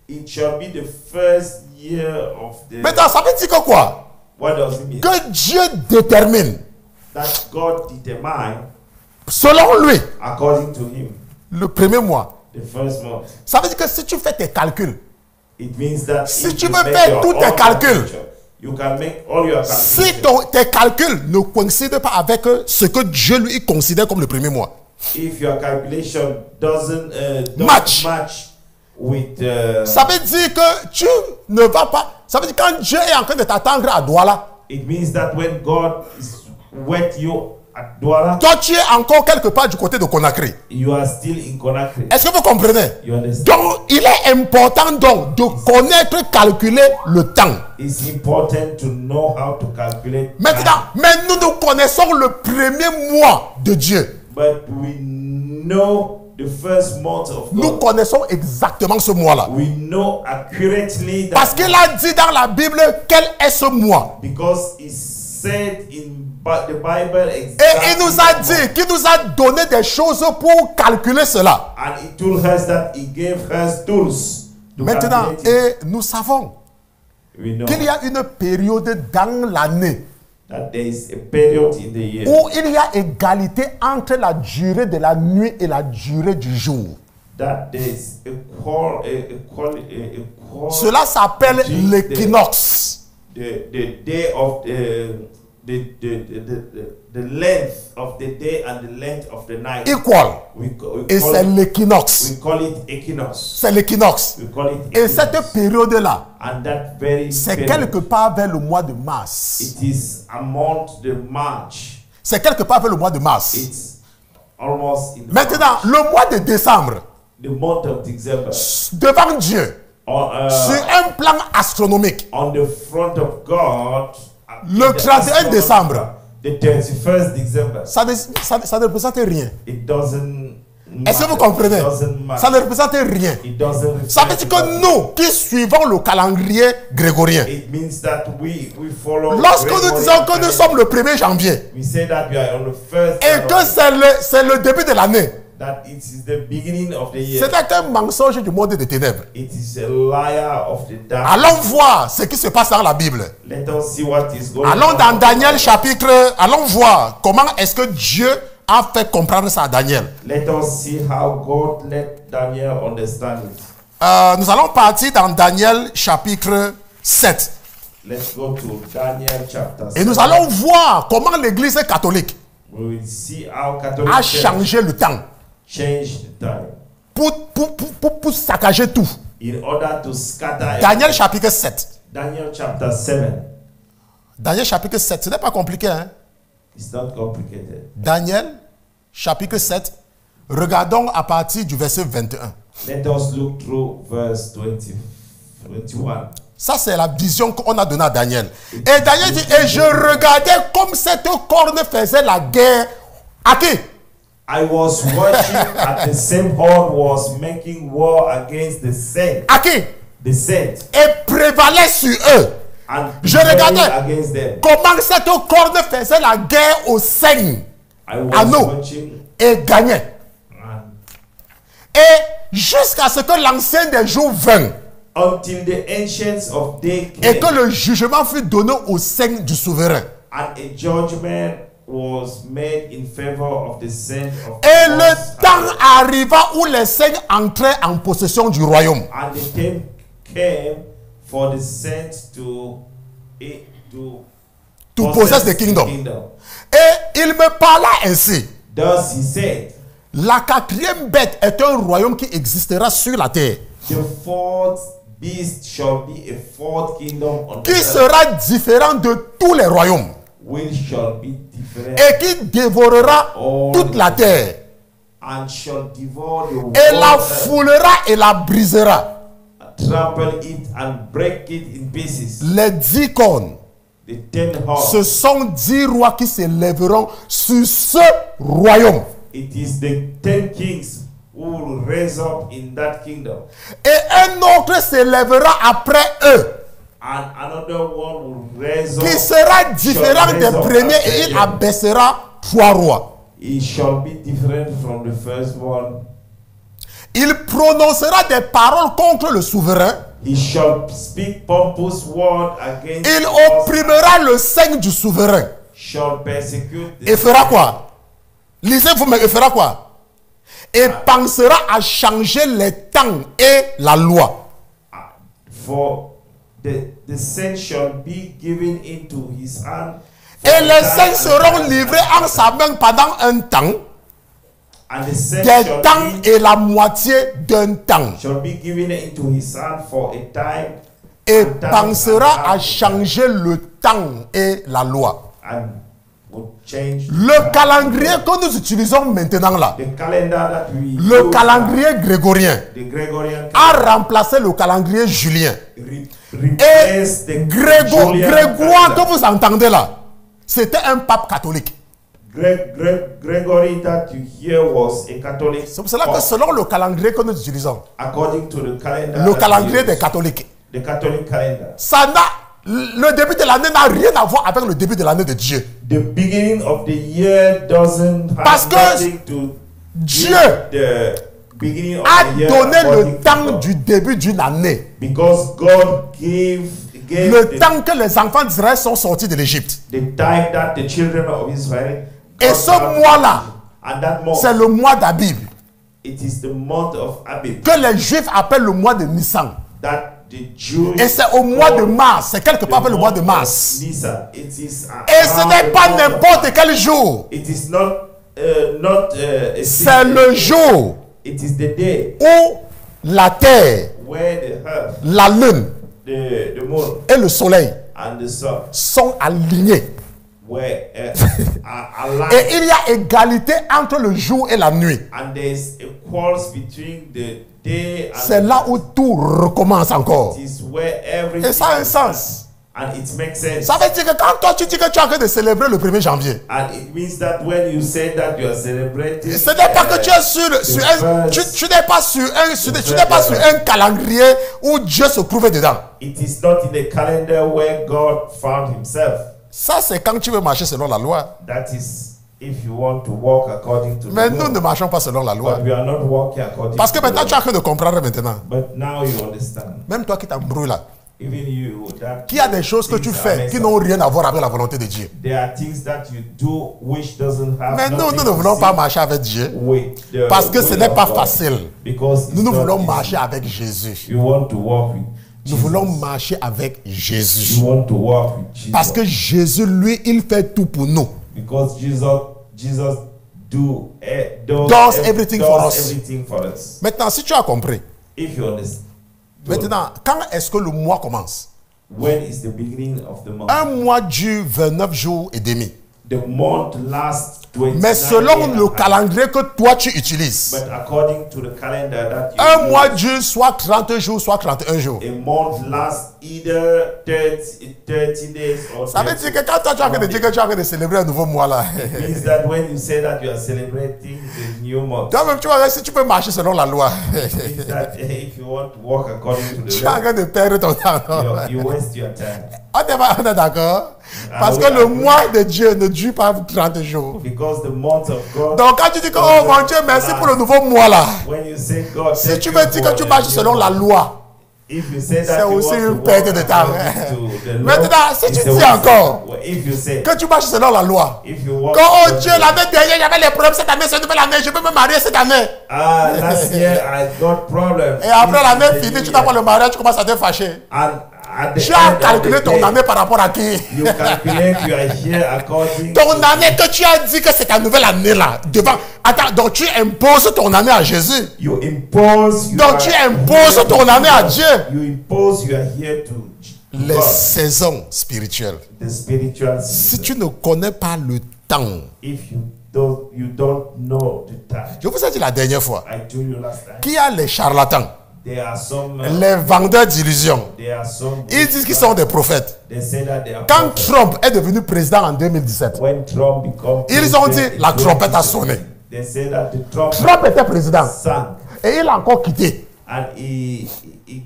It shall be the first year of the. Maintenant, ça veut dire que quoi? What does it mean? Que Dieu détermine, That God determined selon lui, according to Him le premier mois. the first month. Ça veut dire que si tu fais tes calculs, It means that Si if tu you veux make faire your tous tes own calculs, calculation, you can make all your si calculations. tes calculs ne coïncident pas avec ce que Dieu lui considère comme le premier mois, If your calculation doesn't Match. match with ça veut dire que tu ne vas pas. Ça veut dire que quand Dieu est en train de t'attendre à Douala, it means that when God is with you at Douala, toi tu es encore quelque part du côté de Conakry. you are still in Conakry. Est-ce que vous comprenez? You understand? Donc, il est important donc de connaître, calculer le temps. It's important to know how to calculate Maintenant, time. mais nous connaissons le premier mois de Dieu. But we know the first month of Nous God. connaissons exactement ce mois-là. We know accurately Parce that qu'il a dit dans la Bible quel est ce mois. because it's said in the Bible Et exactly. il nous a dit qu'il nous a donné des choses pour calculer cela. And he told us that he gave us tools to Maintenant, calculate it. et nous savons We know qu'il y a une période dans l'année that there is a period in the year où il y a égalité entre la durée de la nuit et la durée du jour. that there is equal. Cela s'appelle between l'équinoxe. the day of the length of the day and the length of the night. Equal. We Et c'est l'équinoxe. call it equinox. C'est l'équinoxe. We call it Et equinox. cette période-là, And that very c'est period, quelque part vers le mois de mars. it is among the March. C'est quelque part vers le mois de mars. It's almost in the Maintenant, le mois de décembre, the month of December. devant Dieu, sur un plan astronomique, On the front of God, Le in the 31 astronomical, décembre. the 31st December, ça ne représente rien. it doesn't Est-ce que vous matter. comprenez? It doesn't matter. Ça ne représente rien. It doesn't Ça veut reflect dire que nous qui suivons le calendrier grégorien, It means that we follow. lorsque nous Gregorian disons que nous calendar, sommes le 1er janvier we say that we are on the first et que c'est le début de l'année, that it is the beginning of the year. c'est un mensonge du monde des ténèbres. It is a liar of the dark. Allons voir ce qui se passe dans la Bible. Let us see what is going Allons on. dans Daniel chapitre, allons voir comment est-ce que Dieu a fait comprendre ça à Daniel. Let us see how God let Daniel understand it. Nous allons partir dans Daniel chapitre 7. Let's go to Daniel chapter Et 7. nous allons voir comment l'église catholique We will see how Catholic a Church changé le temps changed the time pour saccager tout. in order to scatter Daniel chapitre 7. Daniel chapter 7. Daniel chapitre 7, ce n'est pas compliqué. Hein? It's not complicated. Daniel chapitre 7, regardons à partir du verset 21. Let us look through verse 21. Ça, c'est la vision qu'on a donnée à Daniel. Et Daniel dit, et je regardais comme cette corne faisait la guerre. À qui? I was watching at the same horn was making war against the saints. À qui? The saints. Et prévalait sur eux. And Je prevailing regardais against them. comment cette corne faisait la guerre au Seigneur I à was nous watching et gagnait. and Et jusqu'à ce que l'ancien des jours vint until the ancients of day et came que le jugement fut donné au Seigneur du souverain. and a judgment was made in favor of the saints of Et the le Most temps High. arriva où les saints entraient en possession du royaume. And the time came for the saints to To possess the kingdom. Et il me parla ainsi. Thus he said, la quatrième bête est un royaume qui existera sur la terre, the fourth beast shall be a fourth kingdom on qui the earth, sera différent de tous les royaumes which shall be different et qui dévorera toute la terre and shall devour the et whole la earth, foulera et la brisera. trample it and break it in pieces. Les 10 cornes, The 10 horns. ce sont 10 rois qui se lèveront sur ce royaume. It is the 10 kings who will raise up in that kingdom. Et un autre se lèvera après eux, And another one will raise up. qui sera différent des premiers et il abaissera 3 rois. It shall be different from the first one. Il prononcera des paroles contre le souverain. He shall speak pompous word against Il us, opprimera le sein du souverain. shall persecute the Et fera quoi? Lisez-vous, mais il fera quoi? Et pensera à changer les temps et la loi. For the saint shall be given into his hand. Et les saints seront livrés en sa main pendant un temps, And the saint des temps et la moitié d'un temps. shall be given into his hand for a time. Et and time pensera and à changer le temps et la loi. and will change Le calendrier que nous utilisons maintenant là, the calendar that we le use calendrier grégorien, now, the Gregorian a remplacé le calendrier julien. Et replace the Grégoire Julian que calendar. vous entendez là, c'était un pape catholique. Gregory that you hear was a Catholic. C'est pour cela que pope. selon le calendrier que nous utilisons, According to the calendar, le that calendrier we des use, catholiques, the Catholic calendar, ça n'a, le début de l'année n'a rien à voir avec le début de l'année de Dieu. the beginning of the year doesn't Parce have que nothing to Dieu the beginning of a the year donné according le to temps God. du début d'une année. Because God gave Le temps que les enfants d'Israël sont sortis de l'Égypte. the time that the children of Israel Et got ce out of mois-là, Egypt. And that month, c'est le mois d'Abib, it is the month of Abib que les Juifs appellent le mois de Nissan. that the Jews Et c'est au mois de call mars, c'est quelque part the avec le mois de month mars. of Nisan. It is Et ce around n'est the pas month of n'importe Mars. quel jour. It is not a C'est le jour It is the day où la terre, where the earth, la lune the moon, et le soleil and the sun sont alignés. were are aligned, Et il y a égalité entre le jour et la nuit. and there is a quarrels between the day and C'est là où tout recommence encore. it is where everything Et ça a un is sens. and it makes sense. Ça veut dire que quand toi tu dis que tu es en train de célébrer le 1er janvier, And it means that when you say that you are celebrating, ce n'est pas que tu es sur un, tu n'es pas sur un, tu n'es pas sur un calendrier où Dieu se trouvait dedans. it is not in the calendar where God found himself. Ça c'est quand tu veux marcher selon la loi. That is if you want to walk according to Mais the nous law. ne marchons pas selon la loi. But we are not walking according Parce que to maintenant the tu es en law. train de comprendre maintenant. But now you understand. Même toi qui t'embrouilles là, Even you, that qu'il y a des choses que tu things are fais messed qui up. n'ont rien à voir avec la volonté de Dieu. There are things that you do which doesn't have Mais nous nothing ne to voulons pas see marcher avec Dieu. with the Parce que ce will n'est of pas God. facile. Because Nous it's not voulons easy. marcher avec Jésus. You want to walk with Nous Jesus. voulons marcher avec Jésus. You want to walk with Jesus. Parce que Jésus, lui, il fait tout pour nous. Because Jesus Does everything for us. everything for us. Maintenant, si tu as compris, If you understand. maintenant, quand est-ce que le mois commence? When is the beginning of the month? Un mois dure 29 jours et demi. The month lasts 29 Mais selon days le and- calendrier que toi tu utilises, But according to the calendar that you un use, mois dure soit 30 jours, soit 31 jours. a month lasts either 30 days or Ça veut 30 dire que quand toi tu es en train de dire que tu es en train de célébrer un nouveau mois là, means that when you say that you are celebrating the new month, toi-même tu vois, si tu peux marcher selon la loi, means that if you want to walk according to tu the es en law, train de perdre ton temps. you waste your time. On est d'accord? Parce oui, que le oui. mois de Dieu ne dure pas 30 jours. Because the month of God, Donc quand tu dis que, oh mon Dieu, merci pour le nouveau mois là. when you say God, Si thank tu you veux dire for que tu the marches new selon la month, loi, if you say c'est that you aussi want to une walk perte de temps. according to the law, Maintenant, si it's tu a dis waste of encore time. If you say, que tu marches selon la loi, if you walk que oh according Dieu, to- l'année dernière, il y avait les problèmes, cette année, c'est une nouvelle année, je peux me marier cette année. last year I got problems. Et après This l'année is the finie, new tu t'as pas year. le mariage, tu commences à te fâcher. And Tu as calculé ton année par rapport à qui? You calculate your year according Ton année que tu as dit que c'est ta nouvelle année là. Devant. Attends, donc tu imposes ton année à Jésus. You impose Donc tu imposes ton année à Dieu. You impose your year to Les God. saisons spirituelles. The spiritual Si season. tu ne connais pas le temps, If you don't know the time. je vous ai dit la dernière fois, I told you last time. qu'il y a les charlatans, There are some. les vendeurs d'illusions. There are some. Ils disent qu'ils sont des prophètes. They say that they are Quand prophets. Trump est devenu président en 2017, When Trump become ils ont dit president la in trompette a 2017, sonné. They say that the trumpet Trump était président sang et il a encore quitté. and he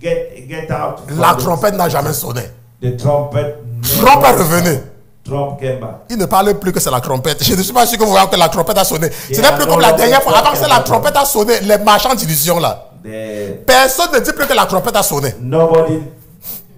get out. from La the- trompette n'a jamais sonné. The trumpet. Trump est revenu. Trump came back. Il ne parle plus que c'est la trompette. Je ne suis pas sûr que vous voyez que la trompette a sonné. Ce Yeah, n'est plus no comme la longer dernière fois. Avant que talking la about trompette a sonné, les marchands d'illusions là. Personne ne dit plus que la trompette a sonné. Nobody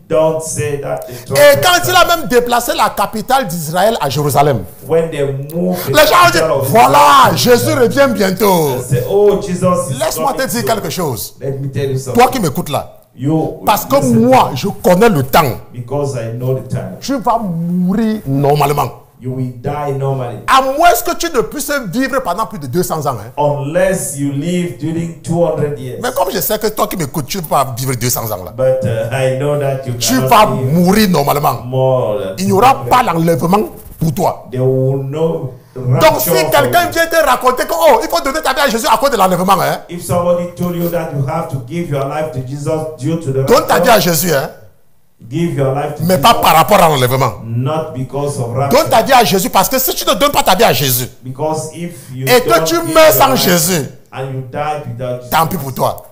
don't say that the Et trumpet quand il a même déplacé la capitale d'Israël à Jérusalem, when they move the les gens ont dit, capital of voilà, Israel, Jésus revient bientôt. they say, oh, Jesus is Laisse-moi te coming dire soon. quelque chose. Let me tell you something. Toi qui m'écoutes là. You Parce que listen, moi, je connais le temps. because I know the time. Tu vas mourir normalement. You will die normally. À moins que tu ne puisses vivre pendant plus de 200 ans. Hein. Unless you live during 200 years. Mais comme je sais que toi qui m'écoutes, tu ne peux pas vivre 200 ans là. But I know that you Tu cannot vas live mourir normalement. more. Il n'y aura pas l'enlèvement pour toi. There will no Donc si rapture for quelqu'un you. vient te raconter que oh, il faut donner ta vie à Jésus à cause de l'enlèvement, hein. If somebody told you that you have to give your life to Jesus due to the Donne ta vie à Jésus, hein. give your life to Mais Jesus, pas par rapport à l'enlèvement. not because of Donne rapture. ta vie à Jésus parce que si tu ne donnes pas ta vie à Jésus Because if you et que don't tu give meurs your sans life Jésus, and you die without Jesus, tant pis pour toi.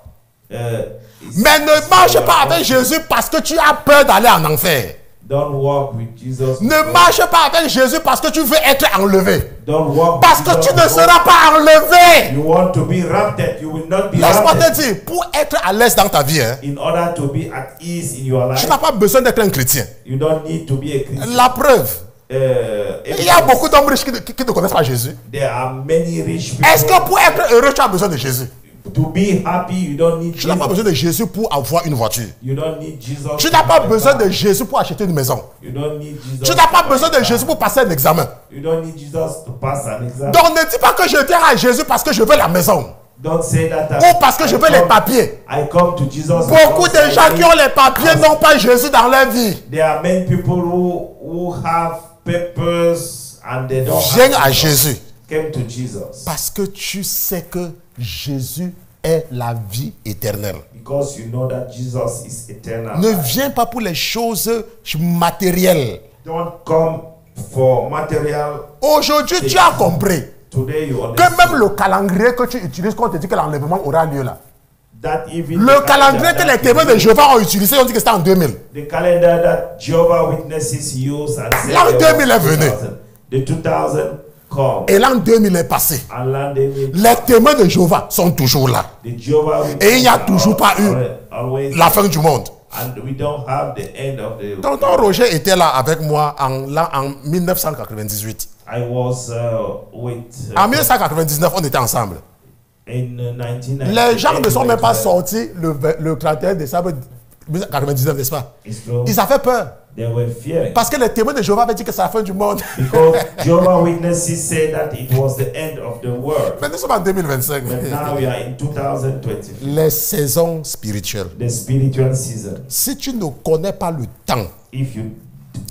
it's- Mais ne marche pas avec Jésus parce que tu as peur d'aller en enfer. don't walk with Jesus. Ne marche pas avec Jésus parce que tu veux être enlevé. Don't walk Parce with que Jesus tu ne because seras pas enlevé. you want to be raptured. You will not be Laisse-moi te raptured. dire, pour être à l'aise dans ta vie, hein, In order to be at ease in your tu life, n'as pas besoin d'être un chrétien. you don't need to be a Christian. La preuve, il y a beaucoup d'hommes riches qui ne connaissent pas Jésus. There are many rich people. Est-ce que pour être heureux, tu as besoin de Jésus? To be happy, you don't need Tu n'as pas Jesus. besoin de Jésus pour avoir une voiture. You don't need Jesus. Tu to n'as pas have a besoin car. de Jésus pour acheter une maison. You don't need Jesus. Tu n'as pas to besoin have a de car. Jésus pour passer un examen. You don't need Jesus to pass an exam. Donc ne dis pas que je viens à Jésus parce que je veux la maison. Don't say that. Ou parce que je veux les papiers. I come to Jesus. Beaucoup because de gens qui ont les papiers n'ont pas Jésus dans leur vie. There are many people who have papers and they don't Viens have à Jesus. Jésus. Came to Jesus Parce que tu sais que Jésus est la vie éternelle. because you know that Jesus is eternal. Ne viens pas pour les choses matérielles. Don't come for material. Aujourd'hui, tu as compris Today you que understand même le calendrier que tu utilises quand on te dit que l'enlèvement aura lieu là. that even Le calendrier que les témoins de Jéhovah ont utilisé, on dit que c'était en 2000. the calendar that Jehovah Witnesses use and say L'an there was 2000 est venu. 2000. The 2000 come. Et l'an 2000 est passé. And l'an 2000, Les témoins de Jéhovah sont toujours là. the Jehovah Witnesses Et il n'y a are toujours pas eu always la fin du monde. and we don't have the end of the Tonton Roger était là avec moi en 1998. I was with En 1999, on était ensemble. in 1990. Les gens ne sont même pas sortis le 31 décembre 1999, n'est-ce pas? It's true. Ils avaient peur. They were fearing Parce que les témoins de Jéhovah avaient dit que c'est la fin du monde. because Jehovah Witnesses said that it was the end of the world. Mais nous sommes en 2025. But now we are in 2020, Les saisons spirituelles. the spiritual season. Si tu ne connais pas le temps, If you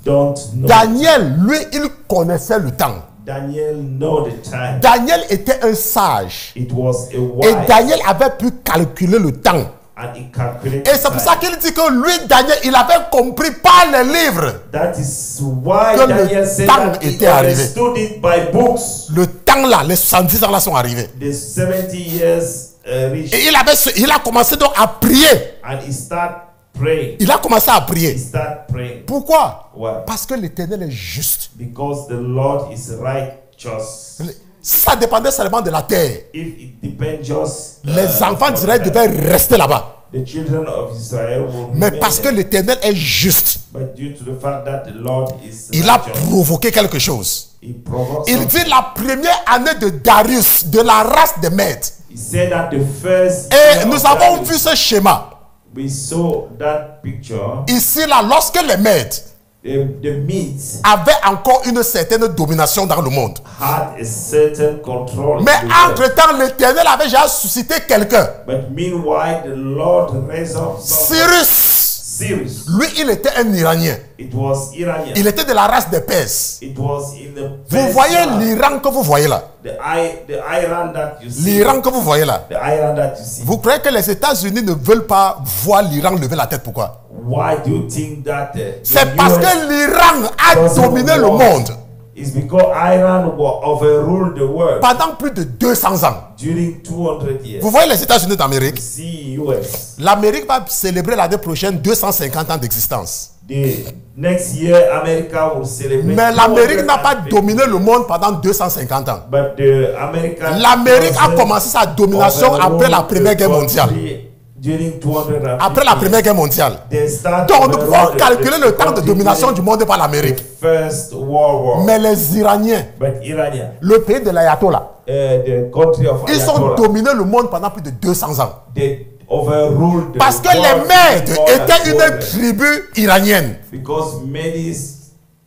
don't know, Daniel, lui, il connaissait le temps. Daniel know the time. Daniel était un sage. It was a Et wise Daniel avait pu calculer le temps. and he calculated Et c'est pour ça qu'il dit que lui, Daniel, il avait compris par les livres. That is why que le Daniel said temps that he était arrivé. understood it by books. Le temps là, les 70 ans là sont arrivés. The 70 years reached Et il a commencé donc à prier. and he start praying. Il a commencé à He prier. start praying. Pourquoi? Why? Parce que l'Éternel est juste. Because the Lord is righteous. Si ça dépendait seulement de la terre, If it depends just les enfants on d'Israël that, devaient rester là-bas. the children of Israel will Mais remain parce que there. l'Éternel est juste, But due to the fact that the Lord is il a righteous, provoqué quelque chose. he provoked Il something. dit la première année de Darius, de la race des Mèdes. He said that the first Et year nous of avons Darius, vu ce schéma. we saw that picture. Ici, là, lorsque les Mèdes The Medes avaient encore une certaine domination dans le monde. had a certain control. Mais in the world. entre-temps, l'Éternel avait déjà suscité quelqu'un. But meanwhile, the Lord raised up someone. Cyrus. Cyrus. Lui, il était un Iranien. It was Iranian. Il était de la race des Perses. It was in the Vous voyez Persia. l'Iran que vous voyez là. The Iran that you see. L'Iran que vous voyez là. The Iran that you see. Vous croyez que les États-Unis ne veulent pas voir l'Iran lever la tête? Pourquoi? Why do you think that C'est parce que l'Iran a dominé le monde It's because Iran overruled the world pendant plus de 200 ans. during 200 years. Vous voyez les États-Unis d'Amérique? See US. L'Amérique va célébrer l'année prochaine 250 ans d'existence. The next year, America will celebrate. Mais l'Amérique n'a pas 250. dominé le monde pendant 250 ans. But the American L'Amérique a commencé sa domination après la Première Guerre mondiale. During 250 Après la Première Guerre mondiale. they started Donc nous pouvons calculer le temps de domination du monde par l'Amérique. First World War. Mais les Iraniens, But Iranian, le pays de l'Ayatollah, the country of ils ont Ayatollah, dominé le monde pendant plus de 200 ans. they overruled the Parce que world les Mèdes more than étaient une 200. tribu iranienne. Because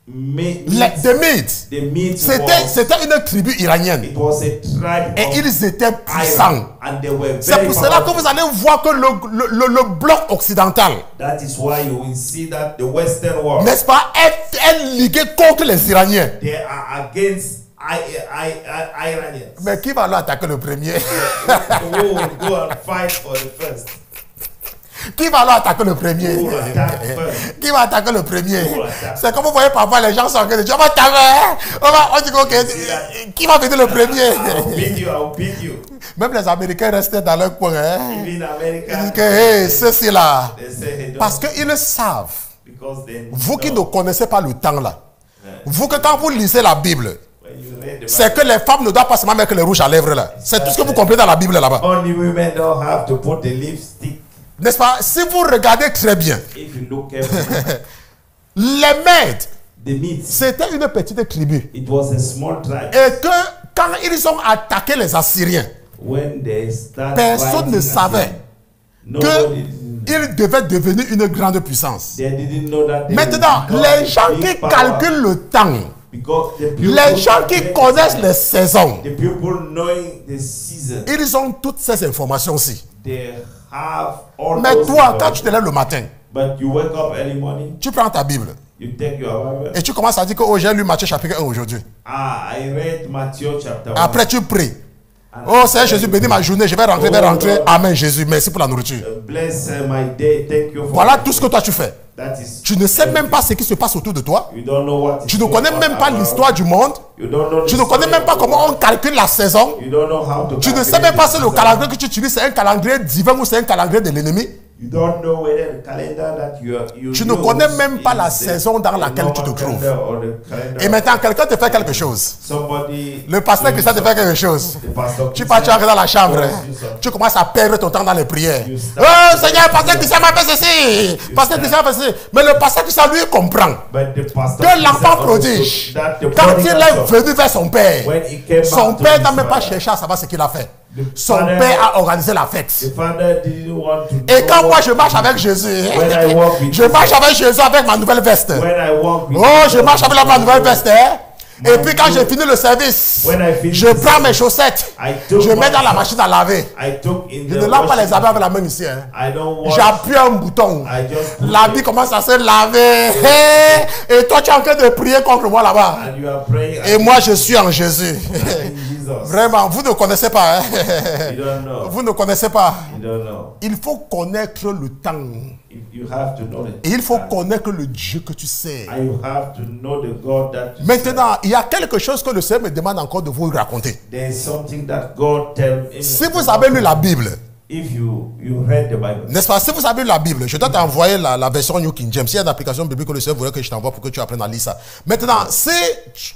Les Medes, the Medes c'était une tribu iranienne. it was a tribe Et of ils étaient puissants. Iran, and they were C'est very pour cela que powerful. vous allez voir que le bloc occidental, That is why you will see that the Western world, n'est-ce pas, est ligué contre les Iraniens. they are against Iranians. Mais qui va leur attaquer le premier? Who will go and fight for the first? Qui va leur attaquer le premier? Who will attack first? Qui va attaquer le premier? Who will attack? C'est comme vous voyez parfois les gens sont en train de dire, on dit ok, qui va venir le premier? I'll beat you. Même les Américains restaient dans leur coin. Hein? Even Ils America, disent que hey, ceci là. they say, hey, don't, Parce qu'ils savent, because they vous qui ne know connaissez pas le temps là, vous que quand vous lisez la Bible, when you read the c'est Bible, que les femmes ne doivent pas seulement mettre les rouges à lèvres là. C'est tout ce que vous comprenez dans la Bible là-bas. only women don't have to put the lipstick. N'est-ce pas? Si vous regardez très bien, If you look carefully, les Mèdes, the Medes, c'était une petite tribu. it was a small tribe. Et que quand ils ont attaqué les Assyriens, When they start personne ne fighting savait again, nobody qu'ils devaient devenir une grande puissance. they didn't know that they Maintenant, would les become gens big qui power. calculent le temps, Because the people les gens that qui make connaissent time, les saisons, the people knowing the season, ils ont toutes ces informations-ci. they have all Mais those toi, quand tu information. te lèves le matin, But you wake up early morning, tu prends ta Bible you take your Bible. et tu commences à dire que oh, j'ai lu Matthieu chapitre 1 aujourd'hui. I read Matthew chapter 1. Après, tu pries. Oh, Seigneur Jésus, bénis ma journée, je vais rentrer. Amen, Jésus, merci pour la nourriture. Bless my day. Thank you for Voilà tout ce que toi tu fais. that is. Tu ne sais même pas ce qui se passe autour de toi. You don't know what is Tu ne going connais on même pas around. l'histoire du monde. You don't know Tu the ne connais story même pas of the comment on world. calcule la saison. You don't know how to Tu ne sais calculate même pas the si le season. calendrier que tu utilises c'est un calendrier divin ou c'est un calendrier de l'ennemi. You don't know whether the calendar that you Tu ne use connais même pas is la the saison dans laquelle tu te normal trouves. calendar or the calendar Et maintenant, quelqu'un te fait quelque chose. somebody Le pasteur Christian te fait quelque chose. the pastor Tu pars, tu entres dans la chambre. Tu commences à perdre ton temps dans les prières. Oh Seigneur, pasteur Christian m'a fait ceci. Pasteur Christian m'a fait ceci. Mais le pasteur Christian lui comprend But the pastor que l'enfant understood prodige, that the quand il prodigal est son, venu vers son père, when he came back son to père his n'a même pas father, cherché à savoir ce qu'il a fait. the Son father- père a organisé la fête. the father didn't want to Et know quand moi what je to marche do. avec Jésus, When I walk with je marche avec Jésus avec ma nouvelle veste. When I walk with Oh, je marche avec ma nouvelle veste. Hein? Et puis quand j'ai fini le service, When I finish je the prends mes service, chaussettes, I took je mets dans la my- machine à laver. I took in Je the ne lave pas washing les habits avec la machine. main ici. Hein. I don't wash. J'appuie un bouton. I just put L'habit it, commence à se laver. Et toi, tu es en train de prier contre moi là-bas. and you are praying Et moi, je suis en Jésus. in Jesus. Vraiment, vous ne connaissez pas. Hein? You don't know. Vous ne connaissez pas. You don't know. Il faut connaître le temps. You have to know it. Et il faut connaître le Dieu que tu sais. And you have to know the God that you Maintenant, il y a quelque chose que le Seigneur me demande encore de vous raconter. serve. There is something that God tell him. Si vous avez lu la Bible, If you read the Bible, n'est-ce pas? Si vous avez lu la Bible, je dois t'envoyer la version New King James. Il y a une application biblique que le Seigneur voudrait que je t'envoie pour que tu apprennes à lire ça. Maintenant, si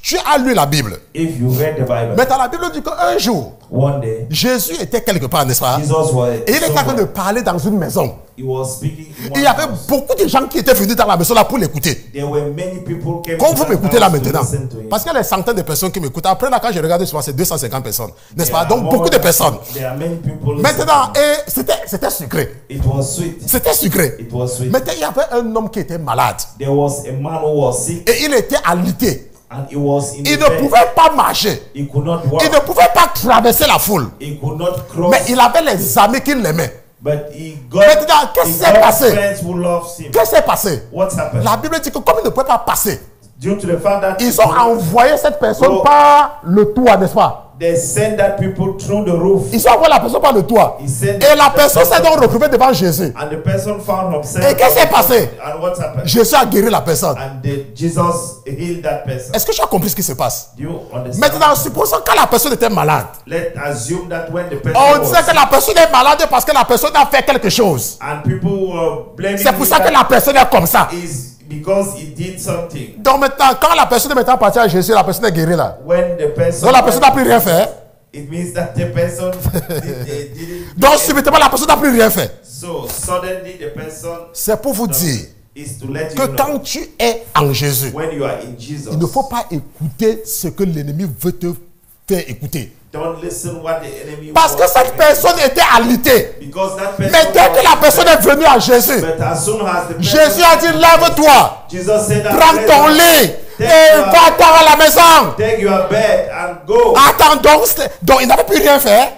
tu as lu la Bible, if you read the Bible, maintenant la Bible dit qu'un jour, one day Jésus était quelque part, n'est-ce pas? Jesus was Et il était en train de parler dans une maison. He was speaking in Il y one avait house. beaucoup de gens qui étaient venus dans la maison là pour l'écouter. There were many people came Comme to vous that m'écoutez là house to maintenant, listen to him. parce qu'il y a des centaines de personnes qui m'écoutent. Après là, quand je regarde souvent, c'est 250 personnes, n'est-ce pas? There are Donc more beaucoup de than- personnes. There are many people Maintenant, listening. et c'était sucré. It was sweet. C'était sucré. It was sweet. Maintenant, il y avait un homme qui était malade. There was a man who was sick Et il était alité. and he was in Il the ne bed. pouvait pas marcher. He could not walk. Il ne pouvait pas traverser la foule. He could not cross. Mais il avait les amis qui l'aimaient. But he got, Maintenant, qu'est-ce he qui s'est got passé? friends who loved him. Qu'est-ce qui s'est passé? What's happened? La Bible dit que comme il ne pouvait pas passer, Due to the fact that ils ont envoyé cette personne Oh. par le toit, n'est-ce pas? they sent that people through the roof. Ils ont envoyé la personne par le toit. He said Et la that personne s'est person- donc retrouvée devant Jésus. And the person found himself. Et qu'est-ce qui s'est passé? And what's happened? Jésus a guéri la personne. And Jesus healed that person. Est-ce que tu as compris ce qui se passe? Do you understand? Maintenant, supposons que la personne était malade. Let's assume that when the person On was disait que la personne est malade parce que la personne a fait quelque chose. and people were blaming C'est pour him ça que that la personne est comme ça. is because he did something. Donc maintenant, quand la personne est maintenant partie à Jésus, la personne est guérie là. When the person Donc la personne n'a plus rien fait. it means that the person didn't do Donc anything. subitement, la personne n'a plus rien fait. So suddenly the person C'est pour vous dire is to let que you know quand tu es en Jésus, when you are in Jesus. il ne faut pas écouter ce que l'ennemi veut te faire écouter. Don't listen what the enemy Parce que wants cette to personne était alitée. because that person Mais dès que was la personne dead. est venue à Jésus, But as soon as the person Jésus a dit lève-toi, Jesus said that prends ton lit et va-t'en à la maison. take your bed and go. Attends, donc il n'avait plus rien fait.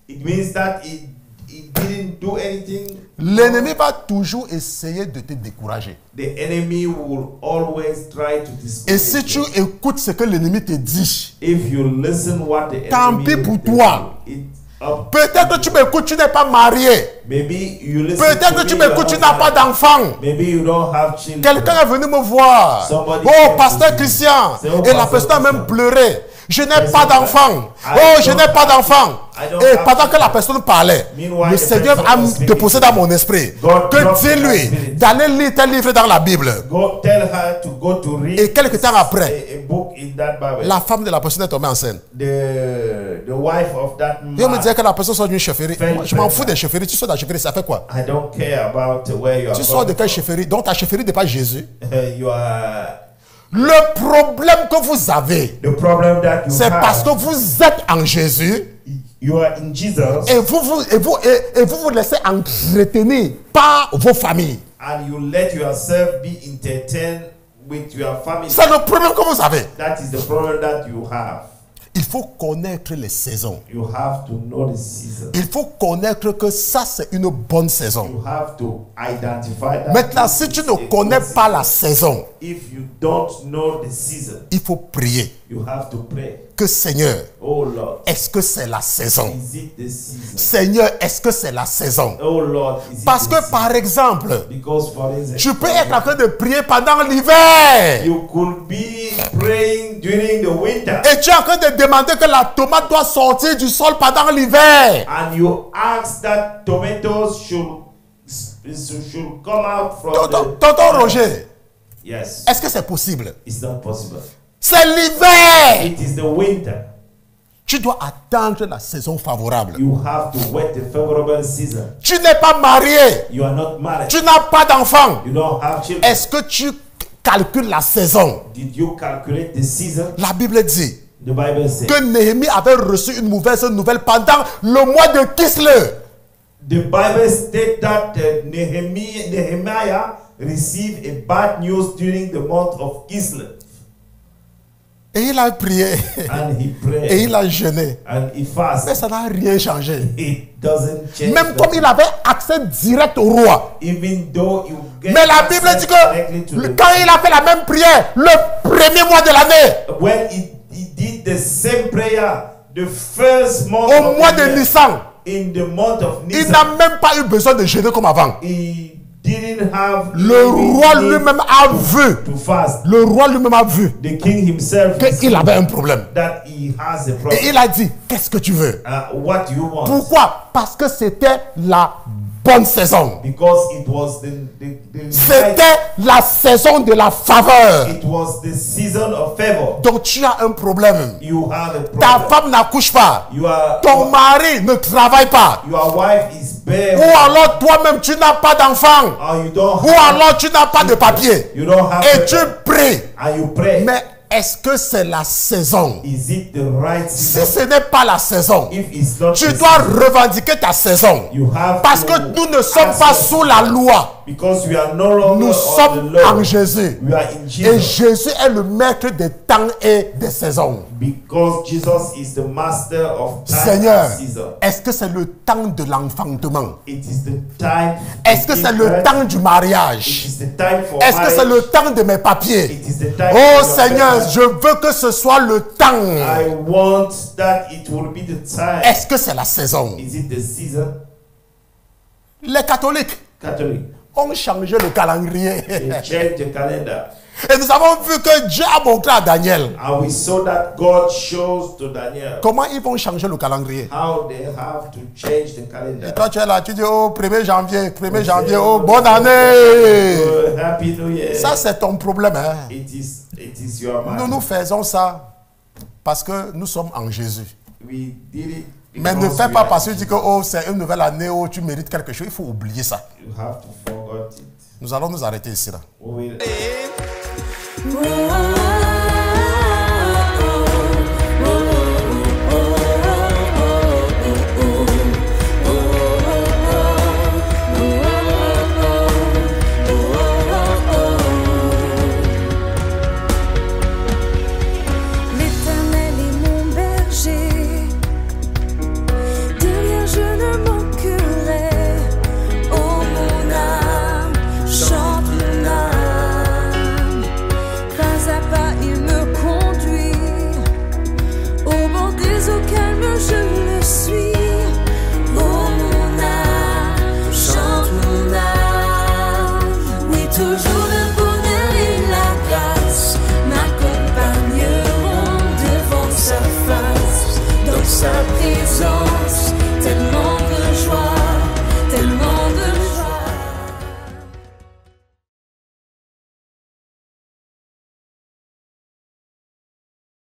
It means that he didn't do anything. L'ennemi va toujours essayer de te décourager. The enemy will always try to Et discourage si tu you. écoutes ce que l'ennemi te dit, If you listen what the Tant enemy pis pour tells toi. you, it's up. peut-être que tu m'écoutes, tu n'es pas marié. Maybe you listen Peut-être to que tu me, m'écoutes, tu you're n'as not pas married. d'enfant. Maybe you don't have children. Quelqu'un est venu me voir. Somebody Oh, came pasteur to Christian. Say, oh, Et la pasteur personne a même Christian. pleuré. Je n'ai Person, pas d'enfant. I Oh, je don't n'ai pas have- d'enfant. I don't Et have pendant que la children. personne parlait, Meanwhile, le the Seigneur person a was speaking. déposé dans mon esprit God que dropped in my dis-lui spirit. d'aller lire tel livre dans la Bible. Go tell her to go to read Et quelque temps après, a book in that Bible. la femme de la personne est tombée enceinte. The wife of that Et on me man. disait que la personne sort d'une chefferie. Fais Moi, je m'en le fous des chefferies. Tu sors de la chefferie, ça fait quoi? I don't care about where you are Tu sors de going quelle from. chefferie? Donc ta chefferie n'est pas Jésus. You are Le problème que vous avez, the problem that you c'est parce que have. vous êtes en Jésus You are in Jesus et vous vous laissez entretenir par vos familles. and you let yourself be entertained with your family. C'est le problème que vous avez. That is the problem that you have. Il faut connaître les saisons. You have to know the season. Il faut connaître que ça, c'est une bonne saison. You have to identify that. Maintenant, si tu ne it's a connais good pas la season. saison, If you don't know the season, il faut prier. you have to pray. Que Seigneur, Oh Lord, est-ce que c'est la saison? is it the season? Seigneur, est-ce que c'est la saison? Oh Lord, is Parce it que the season? par exemple, Because for instance, tu peux être en train de prier pendant l'hiver. you could be praying during the winter Et tu es en train de demander que la tomate doit sortir du sol pendant l'hiver. and you ask that tomatoes should come out from Tonton Roger, Yes, est-ce que c'est possible? it's not possible. C'est l'hiver. It is the winter. Tu dois attendre la saison favorable. You have to wait the favorable season. Tu n'es pas marié. You are not married. Tu n'as pas d'enfant. You don't have children. Est-ce que tu calcules la saison? Did you calculate the season? La Bible dit The Bible says que Néhémie avait reçu une mauvaise nouvelle pendant le mois de Kislev. the Bible states that Nehemiah received a bad news during the month of Kislev, Et il a prié. and he Et prayed il a jeûné. and he Mais fasted. ça n'a rien changé. It doesn't change. Même the comme il avait accès direct au roi. even though you get Mais la Bible access dit directly que to the- quand il a fait la même prière, le premier mois de l'année, when he did the same prayer the first month au of mois the de year, Nissan, in the month of il Nisan, n'a même pas eu besoin de jeûner comme avant. he didn't have Le even roi need lui-même a vu. to fast. Le roi lui-même a vu The king himself qu'il avait un problème. that he has a problem. Et il a dit, qu'est-ce que tu veux? What do you want? Pourquoi? Parce que c'était la bonne saison. Because it was the C'était la saison de la faveur. it was the season of favor. Donc tu as un problème. You have a Ta problem. femme n'accouche pas. Ton Your mari ne travaille pas. wife is bare. Ou alors toi-même tu n'as pas d'enfant. Or you don't Ou alors tu n'as pas de papier. you don't have Et tu pries. and you pray. Mais est-ce que c'est la saison? Is it the right Si season? ce n'est pas la saison, If it's not tu the dois season, revendiquer ta saison. you have Parce to que nous ne sommes pas ask sous la loi. because we are no longer Nous on sommes the law. en Jésus. We are in Et Jesus. Jésus est le maître des temps et des saisons. Because Jesus is the master of time Seigneur, and season. est-ce que c'est le temps de l'enfantement? It is the time. Est-ce que c'est le temps du It mariage? is the time for Est-ce que c'est marriage. le temps de mes papiers? It is the time Oh for your Seigneur, papers. je veux que ce soit le temps. I want that it will be the time. Est-ce que c'est la saison? Is it the season? Les catholiques Catholic. ont changé le calendrier. They changed the calendar. Et nous avons vu que Dieu a montré à Daniel And we saw that God shows to Daniel comment ils vont changer le calendrier. how they have to change the calendar. Et toi tu es là, tu dis oh 1er janvier, 1er janvier, oh bonne année. Oh, Happy New Year. Ça c'est ton problème. Hein? It is your Nous matter. nous faisons ça parce que nous sommes en Jésus. We did it. Mais ne because fais we pas are- parce que tu dis que oh, c'est une nouvelle année, oh, tu mérites quelque chose. Il faut oublier ça. You have to forget it. Nous allons nous arrêter ici. Là. We will